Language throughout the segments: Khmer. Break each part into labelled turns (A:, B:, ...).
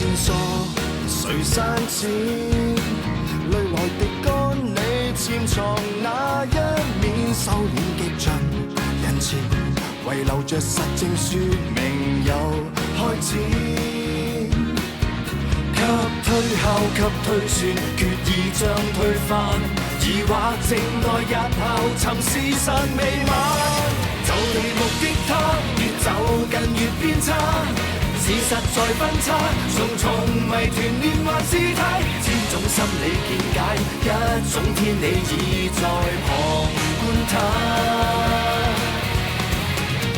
A: 線索誰刪剪？淚來滴乾你潛藏那一面，收斂極盡人前，遺留着實證說明有開始。給推敲，給推算，決意將推翻，疑惑靜待日後尋事實未晚。就地目的他，越走近越偏差，事實在分岔，重重謎團連環姿態，千種心理見解，一種天理已在旁觀他。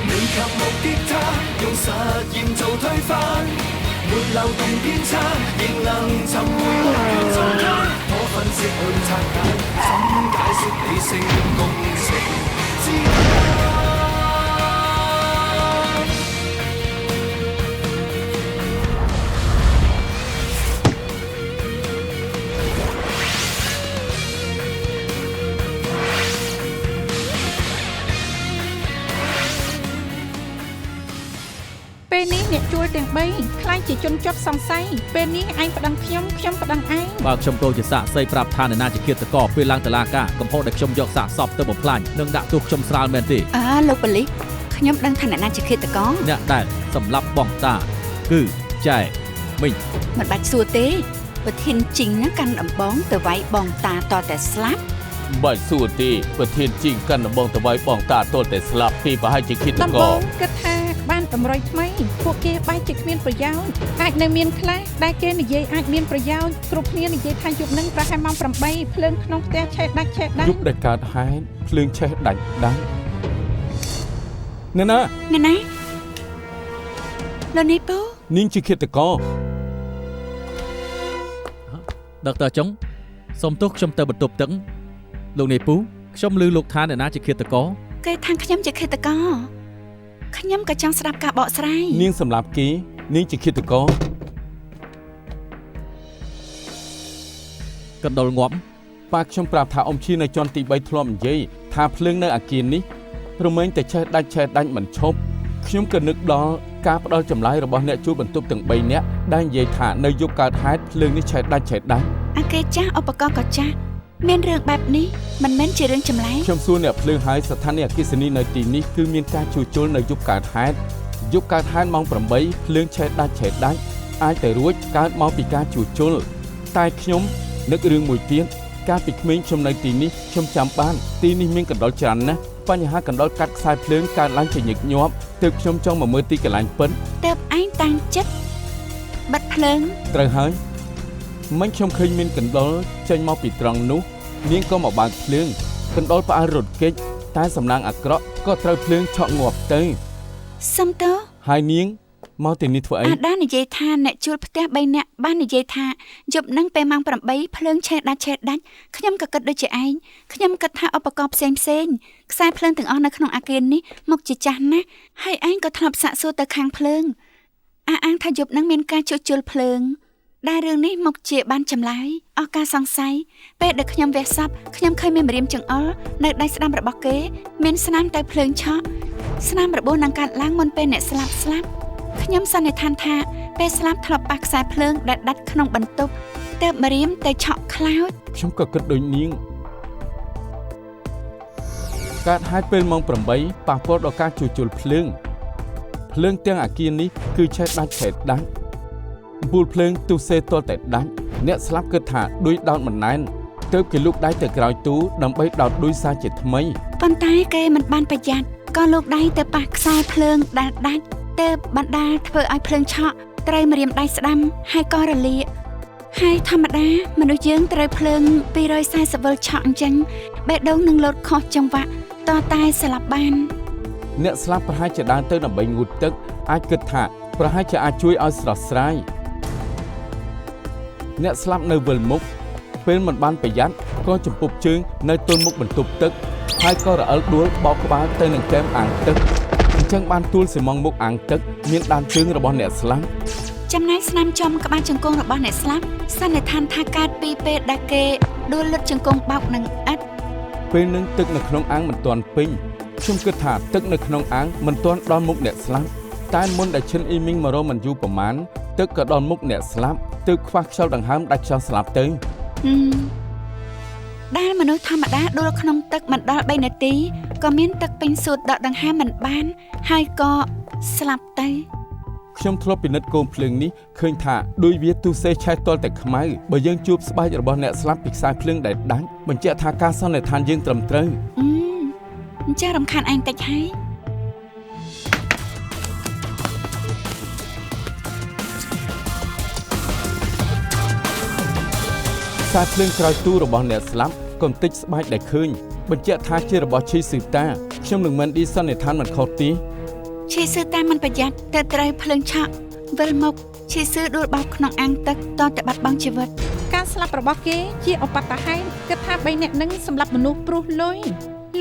A: 未及目的他，用實驗做推翻。沒漏洞偏差，仍能尋回來源狀態。可分析去拆解，怎解釋理性共情之間？
B: ពេលនេះអ្នកជួលទាំង3ខ្លាចជាជនជាប់សង្ស័យពេលនេះឯងប្តឹងខ្ញុំប្តឹងឯង
C: បើខ្ញុំចូលជាសាក្សីប្រាប់ថាអ្នកណាជាឃាតករពេលឡើងតុលាការកំហុសដែលខ្ញុំយកសាកសពទៅបំផ្លាញនិងដាក់ទោសខ្ញុំស្រាលមែនទេ
D: លោកប៉ូលីសខ្ញុំដឹងថាអ្នកណាជាឃាតករ
C: អ្នកដែលសម្លាប់បងតាគឺចែមីង
D: មិនបាច់សួរទេប្រធានជីងណាកាន់ដំបងទៅវាយបងតាតតែស្លាប់
E: មិនបាច់សួរទេប្រធានជីងកាន់ដំបងទៅវាយបងតាតតែស្លាប់ពីប្រហែលជាឃាតករដំ
B: បងគិតថាបានតម្រុយថ្មីពួកគេបែរជាគ្មានប្រយោជន៍អាចនៅមានខ្លះដែលគេនិយាយអាចមានប្រយោជន៍គ្រប់គ្នានិយាយថាយប់នឹងប្រហែលម៉ោង8ភ្លើងក្នុងផ្ទះឆេះដាច់
E: យប់ដែលកើតហេតុភ្លើងឆេះដាច់អ្នកណា
D: លោកនេះពូ
E: នាងជាឃាតករ
C: ដុកទ័រចុងសូមទោសខ្ញុំទៅបន្ទប់ទឹកលោកនាយពូខ្ញុំឮលោកថាអ្នកណាជាឃាតករ
D: គេថាខ្ញុំជាឃាតករខ្ញុំក៏ចង់ស្ដាប់ការបកស្រាយ
E: នាងសម្លាប់គេនាងជាឃាតករ
C: កណ្ដុលងាប់
E: ប៉ាខ្ញុំប្រាប់ថាអ៊ំឈីនៅជាន់ទី3ធ្លាប់និយាយថាភ្លើងនៅអាគារនេះរមែងតែឆេះដាច់មិនឈប់ខ្ញុំក៏នឹកដល់ការផ្ដល់ចម្លើយរបស់អ្នកជួលបន្ទប់ទាំង3នាក់ដែលនិយាយថានៅយប់កើតហេតុភ្លើងនេះឆេះដាច់
D: អាគារចាស់ឧបករណ៍ក៏ចាស់មានរឿងបែបនេះមិនមែនជារឿងចម្លែក
E: ខ្ញុំសួរអ្នកភ្លើងហើយស្ថានីយ៍អគ្គិសនីនៅទីនេះគឺមានការជួសជុលនៅយប់កើតហេតុម៉ោង8ភ្លើងឆេះដាច់អាចតែរួចកើតមកពីការជួសជុលតែខ្ញុំនឹករឿងមួយទៀតកាលពីក្មេងខ្ញុំនៅទីនេះខ្ញុំចាំបានទីនេះមានកណ្ដុរច្រើនណាស់បញ្ហាកណ្ដុរកាត់ខ្សែភ្លើងកើតឡើងជាញឹកញាប់ទើបខ្ញុំចង់មកមើលទីកន្លែងពិត
D: ទើបឯងតាំងចិត្តបិទភ្លើង
E: ត្រូវហើយមិញខ្ញុំឃើញមានកណ្ដុរចេញមកពីត្រង់នោះនាងក៏មកបើកភ្លើងកណ្ដុរផ្អើលរត់គេចតែសំណាងអាក្រក់ក៏ត្រូវភ្លើងឆក់ងាប់ទៅ
D: សំតើ
E: ហើយនាងមកទីនេះធ្វើអី
D: អាដានិយាយថាអ្នកជួលផ្ទះ3នាក់បាននិយាយថាយប់នឹងពេលម៉ោង8ភ្លើងឆេះដាច់ខ្ញុំក៏គិតដូចជាឯងខ្ញុំគិតថាឧបករណ៍ផ្សេងខ្សែភ្លើងទាំងអស់នៅក្នុងអាគារនេះមកជាចាស់ណាស់ហើយឯងក៏ធ្លាប់សាកសួរទៅខាងភ្លើងអាងថាយប់នឹងមានការជួសជុលភ្លើងដែលរឿងនេះមកជាបានចម្លើយអស់ការសង្ស័យពេលដែលខ្ញុំវះសពខ្ញុំឃើញមានម្រាមចង្អុលនៅដៃស្ដាំរបស់គេមានស្នាមទៅភ្លើងឆក់ស្នាមរបួសនឹងកាត់ឡើងមុនពេលអ្នកស្លាប់ខ្ញុំសន្និដ្ឋានថាពេលស្លាប់ធ្លាប់ប៉ះខ្សែភ្លើងដែលដាច់ក្នុងបន្ទប់ទើបម្រាមទៅឆក់ខ្លោច
E: ខ្ញុំក៏គិតដូចនាងកើតហេតុពេលម៉ោង8ប៉ះពាល់ដល់ការជួសជុលភ្លើងទាំងអាគារនេះគឺឆេះដាច់ពូលភ្លើងទូសេទាល់តែដាច់អ្នកស្លាប់គិតថាដួយដោតមិនណែនទើបគេលូកដៃទៅក្រោយទូដើម្បីដោតដួយសាជាថ្មី
D: ប៉ុន្តែគេមិនបានប្រយ័ត្នក៏លូកដៃទៅប៉ះខ្សែភ្លើងដែលដាច់ទើបបណ្ដាលធ្វើឲ្យភ្លើងឆក់ត្រូវម្រាមដៃស្ដាំហើយក៏រលាកហើយធម្មតាមនុស្សយើងត្រូវភ្លើង240វ៉ុលឆក់អញ្ចឹងបេះដូងនឹងលោតខុសចង្វាក់តតែស្លាប់បាន
E: អ្នកស្លាប់ប្រហែលជាដើរទៅដើម្បីងូតទឹកអាចគិតថាប្រហែលជាអាចជួយឲ្យស្រស់ស្រាយអ្នកស្លាប់នៅវិលមុខពេលមិនបានប្រយ័ត្នក៏ចំពប់ជើងនៅទល់មុខបន្ទប់ទឹកហើយក៏រអិលដួលបោកក្បាលទៅនឹងកែមអាងទឹកអញ្ចឹងបានទួលស៊ីម៉ងមុខអាងទឹកមានដានជើងរបស់អ្នកស្លាប់
D: ចំណែកស្នាមចំក្បាលជង្គង់របស់អ្នកស្លាប់សន្និដ្ឋានថាកើតពីពេលដែលគេដួលលិតជង្គង់បោកនឹងឥដ្ឋ
E: ពេលនឹងទឹកនៅក្នុងអាងមិនទាន់ពេញខ្ញុំគិតថាទឹកនៅក្នុងអាងមិនទាន់ដល់មុខអ្នកស្លាប់តែមុនដែលឈិនអ៊ីមីងមករកមិនយូរប្រមាណ ទឹកក៏ដល់មុខអ្នកស្លាប់ទើបខ្វះខ្យល់ដង្ហើមដាច់ខ្យល់ស្លាប់ទៅ
D: ដែលមនុស្សធម្មតាដួលក្នុងទឹកមិនដល់3នាទីក៏មានទឹកពេញសួតដកដង្ហើមមិនបានហើយក៏ស្លាប់ទៅ
E: ខ្ញុំធ្លាប់ពិនិត្យកូនភ្លើងនេះឃើញថាដោយវាទុសេឆេះទាល់តែខ្មៅបើយើងជួបស្បែករបស់អ្នកស្លាប់ពីខ្សែភ្លើងដែលដាច់បញ្ជាក់ថាការសន្និដ្ឋានយើងត្រឹមត្រូវ
D: អញ្ចឹងរំខានឯងតិចហើយ
E: ខ្សែភ្លើងក្រោយទូរបស់អ្នកស្លាប់កំតិចស្បែកដែលឃើញបញ្ជាក់ថាជារបស់ឈីស៊ឺតាខ្ញុំនឹងមិនឌីសន្និដ្ឋានមិនខុសទេ
D: ឈីស៊ឺតាមមិនប្រយ័ត្នទៅត្រូវភ្លើងឆក់វិលមកឈីស៊ឺដួលបោកក្នុងអាងទឹកតតែបាត់បង់ជីវិត
B: ការស្លាប់របស់គេជាឧបទ្ទហេតុគិតថា3នាក់នឹងសម្លាប់មនុស្សព្រោះលុយ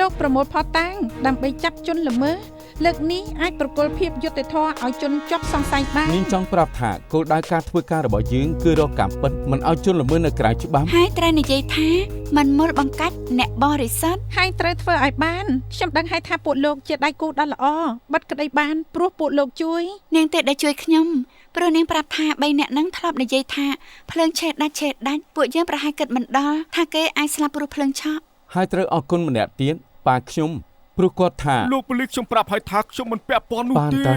B: លោកប្រមូលផតាំងដើម្បីចាប់ជនល្មើសលើកនេះអាចប្រគល់ភាពយុត្តិធម៌ឲ្យជនជាប់សង្ស័យបាន
E: នាងចង់ប្រាប់ថាគោលដៅការធ្វើការរបស់យើងគឺរកការពិតមិនឲ្យជនល្មើសនៅក្រៅច្បាប់
D: ហើយត្រូវនិយាយថាមិនមុលបង្កាច់អ្នកបរិសុទ្ធ
B: ហើយត្រូវធ្វើឲ្យបានខ្ញុំដឹងហើយថាពួកលោកជាដៃគូដ៏ល្អបិទក្តីបានព្រោះពួកលោកជួយ
D: នាងទេដែលជួយខ្ញុំព្រោះនាងប្រាប់ថា3នាក់នឹងធ្លាប់និយាយថាភ្លើងឆេះដាច់ពួកយើងប្រហែលគិតមិនដល់ថាគេអាចស្លាប់ព្រោះភ្លើងឆក់
E: ហើយត្រូវអរគុណម្នាក់ទៀតប៉ាខ្ញុំព្រោះគាត់ថា
F: លោកប៉ូលីសខ្ញុំប្រាប់ឲ្យថាខ្ញុំមិនពាក់ព័ន្ធនោះទេ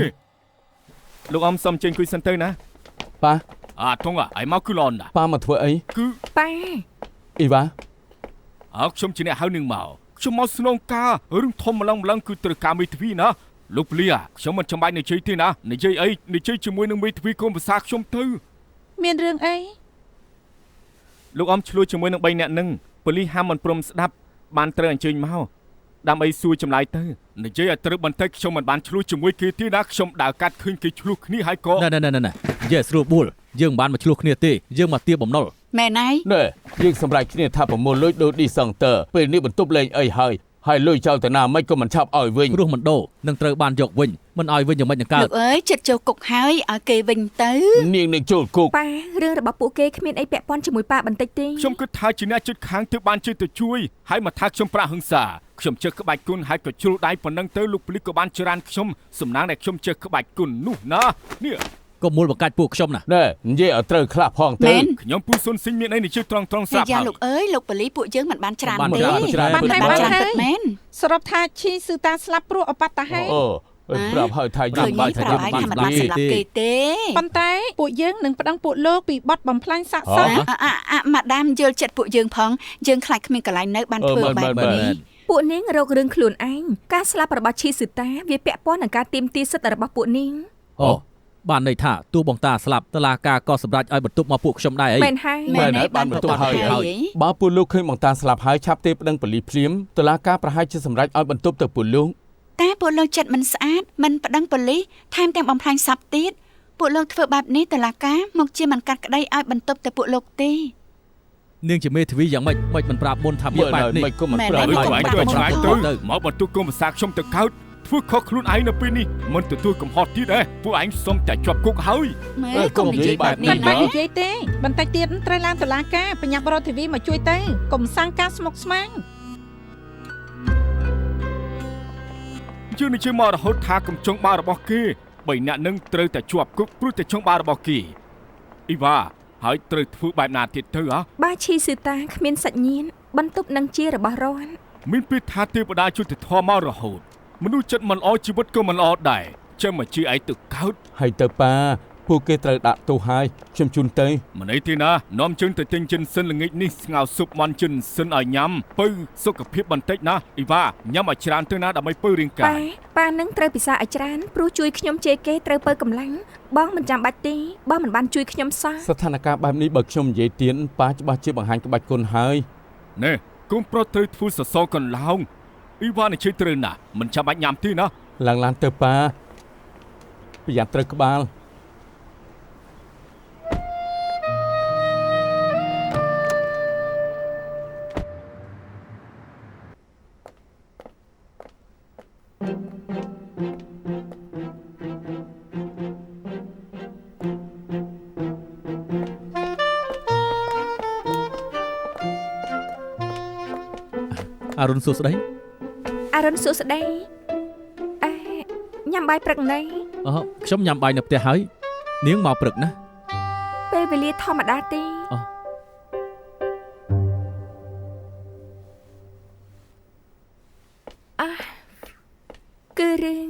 F: លោកអ៊ំសុំចេញគួយសិនទៅណា
E: ប៉ា
F: ថងឲ្យមកគឺឡនណា
E: ប៉ាមកធ្វើអី
F: គឺ
B: ប៉ា
E: អីវ៉ា
F: ខ្ញុំជាអ្នកហៅនឹងមកខ្ញុំមកស្នងការរឿងធំម្លងគឺត្រូវការមេធាវីណាលោកប៉ូលីសខ្ញុំមិនចាំបាច់និយាយទេណានិយាយអីនិយាយជាមួយនឹងមេធាវីកុំភាសាខ្ញុំទៅ
B: មានរឿងអី
F: លោកអ៊ំឆ្លោះជាមួយនឹង3នាក់នឹងប៉ូលីសហាមមិនព្រមស្ដាប់បានត្រូវអញ្ជើញមកដើម្បីសួរចម្លើយទៅនិយាយឲ្យត្រូវបន្តិចខ្ញុំមិនបានឆ្លោះជាមួយគេទេណាខ្ញុំដើរកាត់ឃើញគេឆ្លោះគ្នាហើយក៏
C: ណែនិយាយស្រួលបួលយើងមិនបានមកឆ្លោះគ្នាទេយើងមកទាបបំណុល
D: មែនហើយ
E: ណែយើងសម្រេចគ្នាថាប្រមូលលុយដូរឌីសង់ទ័រពេលនេះបន្ទប់លេងអីហើយលុយចោលទៅណាមិនក៏មិនឆាប់ឲ្យវិញ
C: ព្រោះមិនដូរនឹងត្រូវបានយកវិញមិនឲ្យវិញយ៉ាងម៉េចនឹងកើត
D: លោកអើយចិត្តចូលគុកហើយឲ្យគេវិញទៅ
E: នាងនឹងចូលគុក
G: ប៉ារឿងរបស់ពួកគេគ្មានអីពាក់ព័ន្ធជាមួយប៉ាបន្តិចទេ
F: ខ្ញុំគិតថាជាអ្នកជិតខាងទើបបានជិះទៅជួយហើយមកថាខ្ញុំប្រាក់ហឹង្សាខ្ញុំចេះក្បាច់គុណហើយក៏ជ្រុលដៃប៉ុណ្ណឹងទៅលោកប៉ូលីសក៏បានច្រានខ្ញុំសំណាងតែខ្ញុំចេះក្បាច់គុណនោះណានេះ
C: ក៏មូលបង្កាច់ពួកខ្ញុំណា
E: ណែនិយាយឲ្យត្រូវខ្លះផងទៅ
F: ខ្ញុំពូសុនស៊ីងមានអីនិយាយត្រង់ស្រាប់
D: យ៉ាលោកអើយលោកប៉ូលីសពួកយើងមិនបានច្រានទេ
B: បានហើយ
D: មែន
B: សរុបថាឈីស៊ឺតាស្លាប់ព្រោះឧបទ្ទហេតុ
E: ប្រាប់ឲ្យថាយ
D: ឃើ
E: ំ
D: ញ
E: បា
D: ហើយ
E: ច់ថា
D: ប្រាប់ឲ្យថាមិនបានសម្លាប់គេទេ
B: ប៉ុន្តែពួកយើងនឹងប្តឹងពួកលោកពីបទបំផ្លាញសាកសព
D: ម៉ាដាមយល់ចិត្តពួកយើងផងយើងខ្លាចគ្មានកន្លែងនៅបានធ្វើបែបនេះ
G: ពួកនាងរករឿងខ្លួនឯងការស្លាប់របស់ឈីស៊ឺតាវាពាក់ព័ន្ធនឹងការទាមទារសិទ្ធិរបស់ពួកនាង
C: អូបានន័យថាទោះបងតាស្លាប់តឡាការក៏សម្រេចឲ្យបន្ទប់មកពួកខ្ញុំដែរអី
G: មែនហើយ
D: មែនហើយបានបន្ទប់ហើយ
E: បើពួកលោកឃើញបងតាស្លាប់ហើយឆាប់ទេប្តឹងប៉ូលីសភ្លាមតុលាការប្រហែលជាសម្រេចឲ្យបន្ទប់ទៅពួកលោក
D: តែពួកលោកចិត្តមិនស្អាតមិនប្តឹងប៉ូលីសថែមទាំងបំផ្លាញសពទៀតពួកលោកធ្វើបែបនេះតុលាការមកជាមិនកាត់ក្តីឲ្យបន្ទប់ទៅពួកលោកទេ
C: នាងជាមេធាវីយ៉ាងម៉េចមិនប្រាប់មុនថាវាបែបនេះ
E: មិនក៏មិនប្រាប់
F: ឲ្យឆ្ងាយទៅមកបន្ទុកគុំភាសាខ្ញុំទៅកើតធ្វើខុសខ្លួនឯងនៅពេលនេះមិនទទួលកំហុសទៀតទេពួកឯងសុំតែជាប់គុកហើយ
D: មែនកុំនិយាយបែបនេះ
B: មិនបាច់និយាយទេបន្តិចទៀតត្រូវឡើងតុលាការបញ្ញាប់រតធីវីមកជួយទៅកុំសាងការស្មុគស្មាញ
F: យើងនិយាយមករហូតថាកំចុងបារបស់គេ3នាក់នឹងត្រូវតែជាប់គុកព្រោះតែចុងបារបស់គេអ៊ីវ៉ាហើយត្រូវធ្វើបែបណាទៀតទៅ
G: បាឈីស៊ឺតាគ្មានសាច់ញាតិបន្ទប់នឹងជារបស់រន
F: មានពេលថាទេវតាយុទ្ធធម៌មករហូតមនុស្សចិត្តមិនល្អជីវិតក៏មិនល្អដែរចាំមកជាឯងទៅកើត
E: ហើយទៅប៉ាពួកគេត្រូវដាក់ទោសហើយខ្ញុំជូនទៅ
F: មិនអីទេណានាំជើងទៅទិញចិនសិនល្ងាចនេះស្ងោរស៊ុបមាន់ចិនសិនឲ្យញ៉ាំពៅសុខភាពបន្តិចណាអ៊ីវ៉ាញ៉ាំឲ្យច្រើនទៅណាដើម្បីពៅរាងកាយ
G: ប៉ានឹងត្រូវពិសាឲ្យច្រើនព្រោះជួយខ្ញុំជេរគេត្រូវពើកម្លាំងបងមិនចាំបាច់ទេបងមិនបានជួយខ្ញុំសោះ
E: ស្ថានភាពបែបនេះបើខ្ញុំនិយាយទៀតប៉ាច្បាស់ជាបង្ហាញក្បាច់គុណហើយ
F: ណែកូនប្រុសត្រូវធ្វើសសរកន្លោងអ៊ីវ៉ានិយាយត្រូវណាមិនចាំបាច់ញ៉ាំទេណា
E: ឡើងឡានទៅប៉ាប្រយ័ត្នត្រូវក្បាល
C: អរុនសួស្ដី
G: អរុនសួស្ដីញ៉ាំបាយព្រឹកណី
C: ខ្ញុំញ៉ាំបាយនៅផ្ទះហើយនាងមកព្រឹកណា
G: វេលាធម្មតាទេគឺរឿង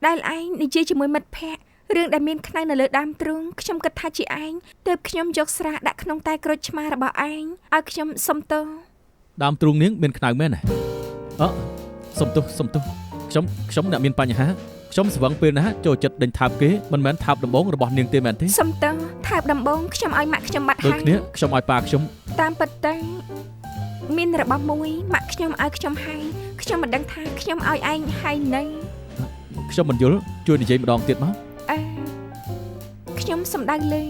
G: ដែលឯងនិយាយជាមួយមិត្តភ័ក្តិរឿងដែលមានខ្នើយនៅលើដើមទ្រូងខ្ញុំគិតថាជាឯងទើបខ្ញុំយកស្រាដាក់ក្នុងតែក្រូចឆ្មារបស់ឯងឲ្យខ្ញុំសុំទោស
C: ដើមទ្រូងនាងមានខ្នើយមែនទេសុំទោសខ្ញុំអ្នកមានបញ្ហាខ្ញុំស្វឹងពេលណាចូលចិត្តដេញថើបគេមិនមែនថើបដំបងរបស់នាងទេមែនទេ
G: សុំទោសថើបដំបងខ្ញុំឲ្យម៉ាក់ខ្ញុំបាត់ហើយ
C: ដូចគ្នាខ្ញុំឲ្យប៉ាខ្ញុំ
G: តាមពិតទៅមានរបស់មួយម៉ាក់ខ្ញុំឲ្យខ្ញុំហើយខ្ញុំមិនដឹងថាខ្ញុំឲ្យឯងហើយនៅ
C: ខ្ញុំមិនយល់ជួយនិយាយម្ដងទៀតមក
G: ខ្ញុំសំដៅលើ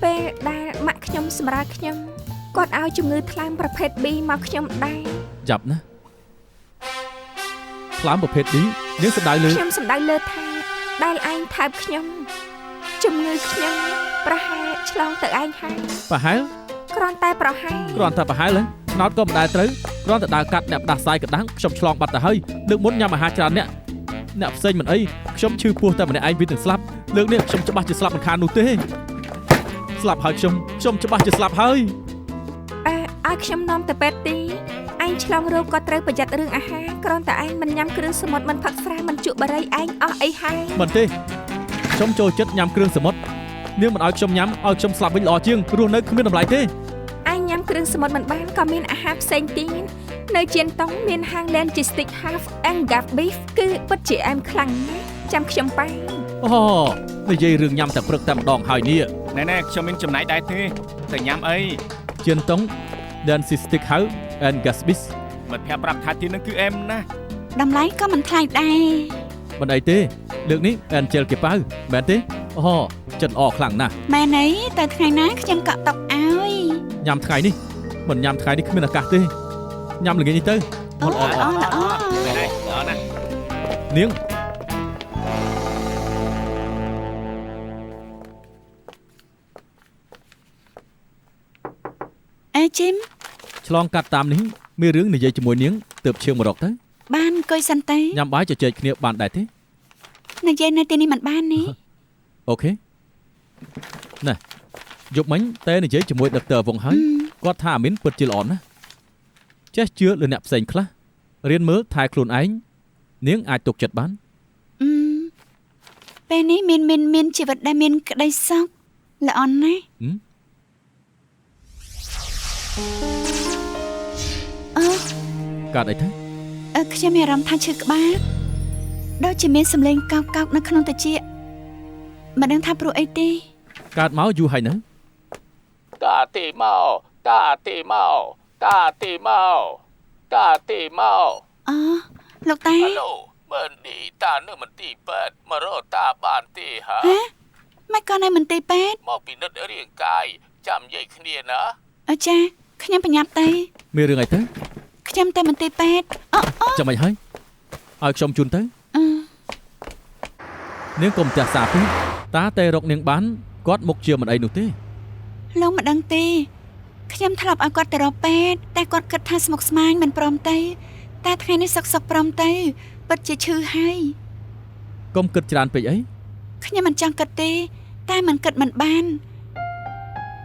G: ពេលដែលម៉ាក់ខ្ញុំសម្រាប់ខ្ញុំគាត់ឲ្យជំងឺថ្លើមប្រភេទ B មកខ្ញុំដែរ
C: ចាប់ណាថ្លើមប្រភេទ B នាងសំដៅលើ
G: ខ្ញុំសំដៅលើថាដែលឯងថើបខ្ញុំជំងឺខ្ញុំប្រហែលឆ្លងទៅឯងហើយ
C: ប្រហែល
G: គ្រាន់តែប្រហែល
C: ហ្នឹងឆ្នោតក៏មិនដែលត្រូវគ្រាន់តែដើរកាត់អ្នកផ្ដាសាយកណ្ដាំងខ្ញុំឆ្លងបាត់ទៅហើយលើកមុនញ៉ាំអាហារច្រើនអ្នកផ្សេងមិនអីខ្ញុំឈឺពោះតែម្នាក់ឯងវានឹងស្លាប់លើកនេះខ្ញុំច្បាស់ជាស្លាប់មិនខាននោះទេស្លាប់ហើយខ្ញុំច្បាស់ជាស្លាប់ហើយ
G: ឲ្យខ្ញុំនាំទៅពេទ្យទីឯងឆ្លងរោគក៏ត្រូវប្រយ័ត្នរឿងអាហារគ្រាន់តែឯងមិនញ៉ាំគ្រឿងសមុទ្រមិនផឹកស្រាមិនជក់បារីឯងអស់អីហើយ
C: មិនទេខ្ញុំចូលចិត្តញ៉ាំគ្រឿងសមុទ្រនាងមិនឲ្យខ្ញុំញ៉ាំឲ្យខ្ញុំស្លាប់វិញល្អជាងរស់នៅគ្មានតម្លៃទេ
G: ឯងញ៉ាំគ្រឿងសមុទ្រមិនបានក៏មានអាហារផ្សេងទៀតនៅជៀនតុងមានហាង Logistic Half and Gap Beef គឺពិតជាអែមខ្លាំងណាស់ចាំខ្ញុំប៉ា
C: និយាយរឿងញ៉ាំតែព្រឹកតែម្ដងហើយនេះ
F: ណែខ្ញុំមានចំណែកដែរទេតែញ៉ាំអី
C: ជៀនតុង Logistic Half and Gap Beef
F: មិត្តភក្តិប្រាប់ថាទីនឹងគឺអែមណាស់
D: តម្លៃក៏មិនថ្លៃដែរ
C: មិនអីទេលើកនេះ Angel គេប៉ៅមែនទេចិត្តអខ្លាំងណាស់
D: មែនអីតែថ្ងៃណាខ្ញុំកក់តុកឲ្យ
C: ញ៉ាំថ្ងៃនេះមិនញ៉ាំថ្ងៃនេះគ្មានឱកាសទេញ៉ាំល្ងាចនេះទៅ
D: ល្អ
F: មែនហើយល្អណាស់
C: នាង
D: ជីម
C: ឆ្លងកាត់តាមនេះមានរឿងនិយាយជាមួយនាងទើបឈៀងមករកទៅ
D: បានអង្គុយសិនទៅ
C: ញ៉ាំបាយជជែកគ្នាបានដែរទេ
D: និយាយនៅទីនេះមិនបាននេះ
C: អូខេណែយប់មិញតែនិយាយជាមួយដុកទ័រវងហើយគាត់ថាអាមីនពិតជាល្អណាស់ចេះជឿលើអ្នកផ្សេងខ្លះរៀនមើលថែខ្លួនឯងនាងអាចទុកចិត្តបាន
D: ពេលនេះមានជីវិតដែលមានក្តីសុខល្អណាស់
C: កាត់អីទៅ
D: ខ្ញុំមានអារម្មណ៍ថាឈឺក្បាលដូចជាមានសម្លេងកោកនៅក្នុងត្រចៀកមិនដឹងថាព្រោះអីទេ
C: កើតមកយូរហើយនៅ
E: តាទីមក
D: លោកតា
E: ហៅឡូមើលនេះតានៅមន្ទីរពេទ្យមករកតាបានទេហ៎
D: មិនក៏នៅមន្ទីរពេទ្យ
E: មកពិនិត្យរាងកាយចាំនិយាយគ្នាណា
D: ចាខ្ញុំបញ្ញាប់ទៅ
C: មានរឿងអីទៅ
D: ខ្ញុំទៅមន្ទីរពេទ្យ
C: ចាំមិនហើយឲ្យខ្ញុំជូនទៅនាងកុំចាស់សាពេកតាតែរកនាងបានគាត់មុខជាមិនអីនោះទេ
D: លោកមិនដឹងទេខ្ញុំធ្លាប់ឲ្យគាត់ទៅរកពេទ្យតែគាត់គិតថាស្មុគស្មាញមិនព្រមទៅតែថ្ងៃនេះសុកព្រមទៅពិតជាឈឺហើយក
C: ុំគិតច្រើនពេកអី
D: ខ្ញុំមិនចង់គិតទេតែមិនគិតមិនបាន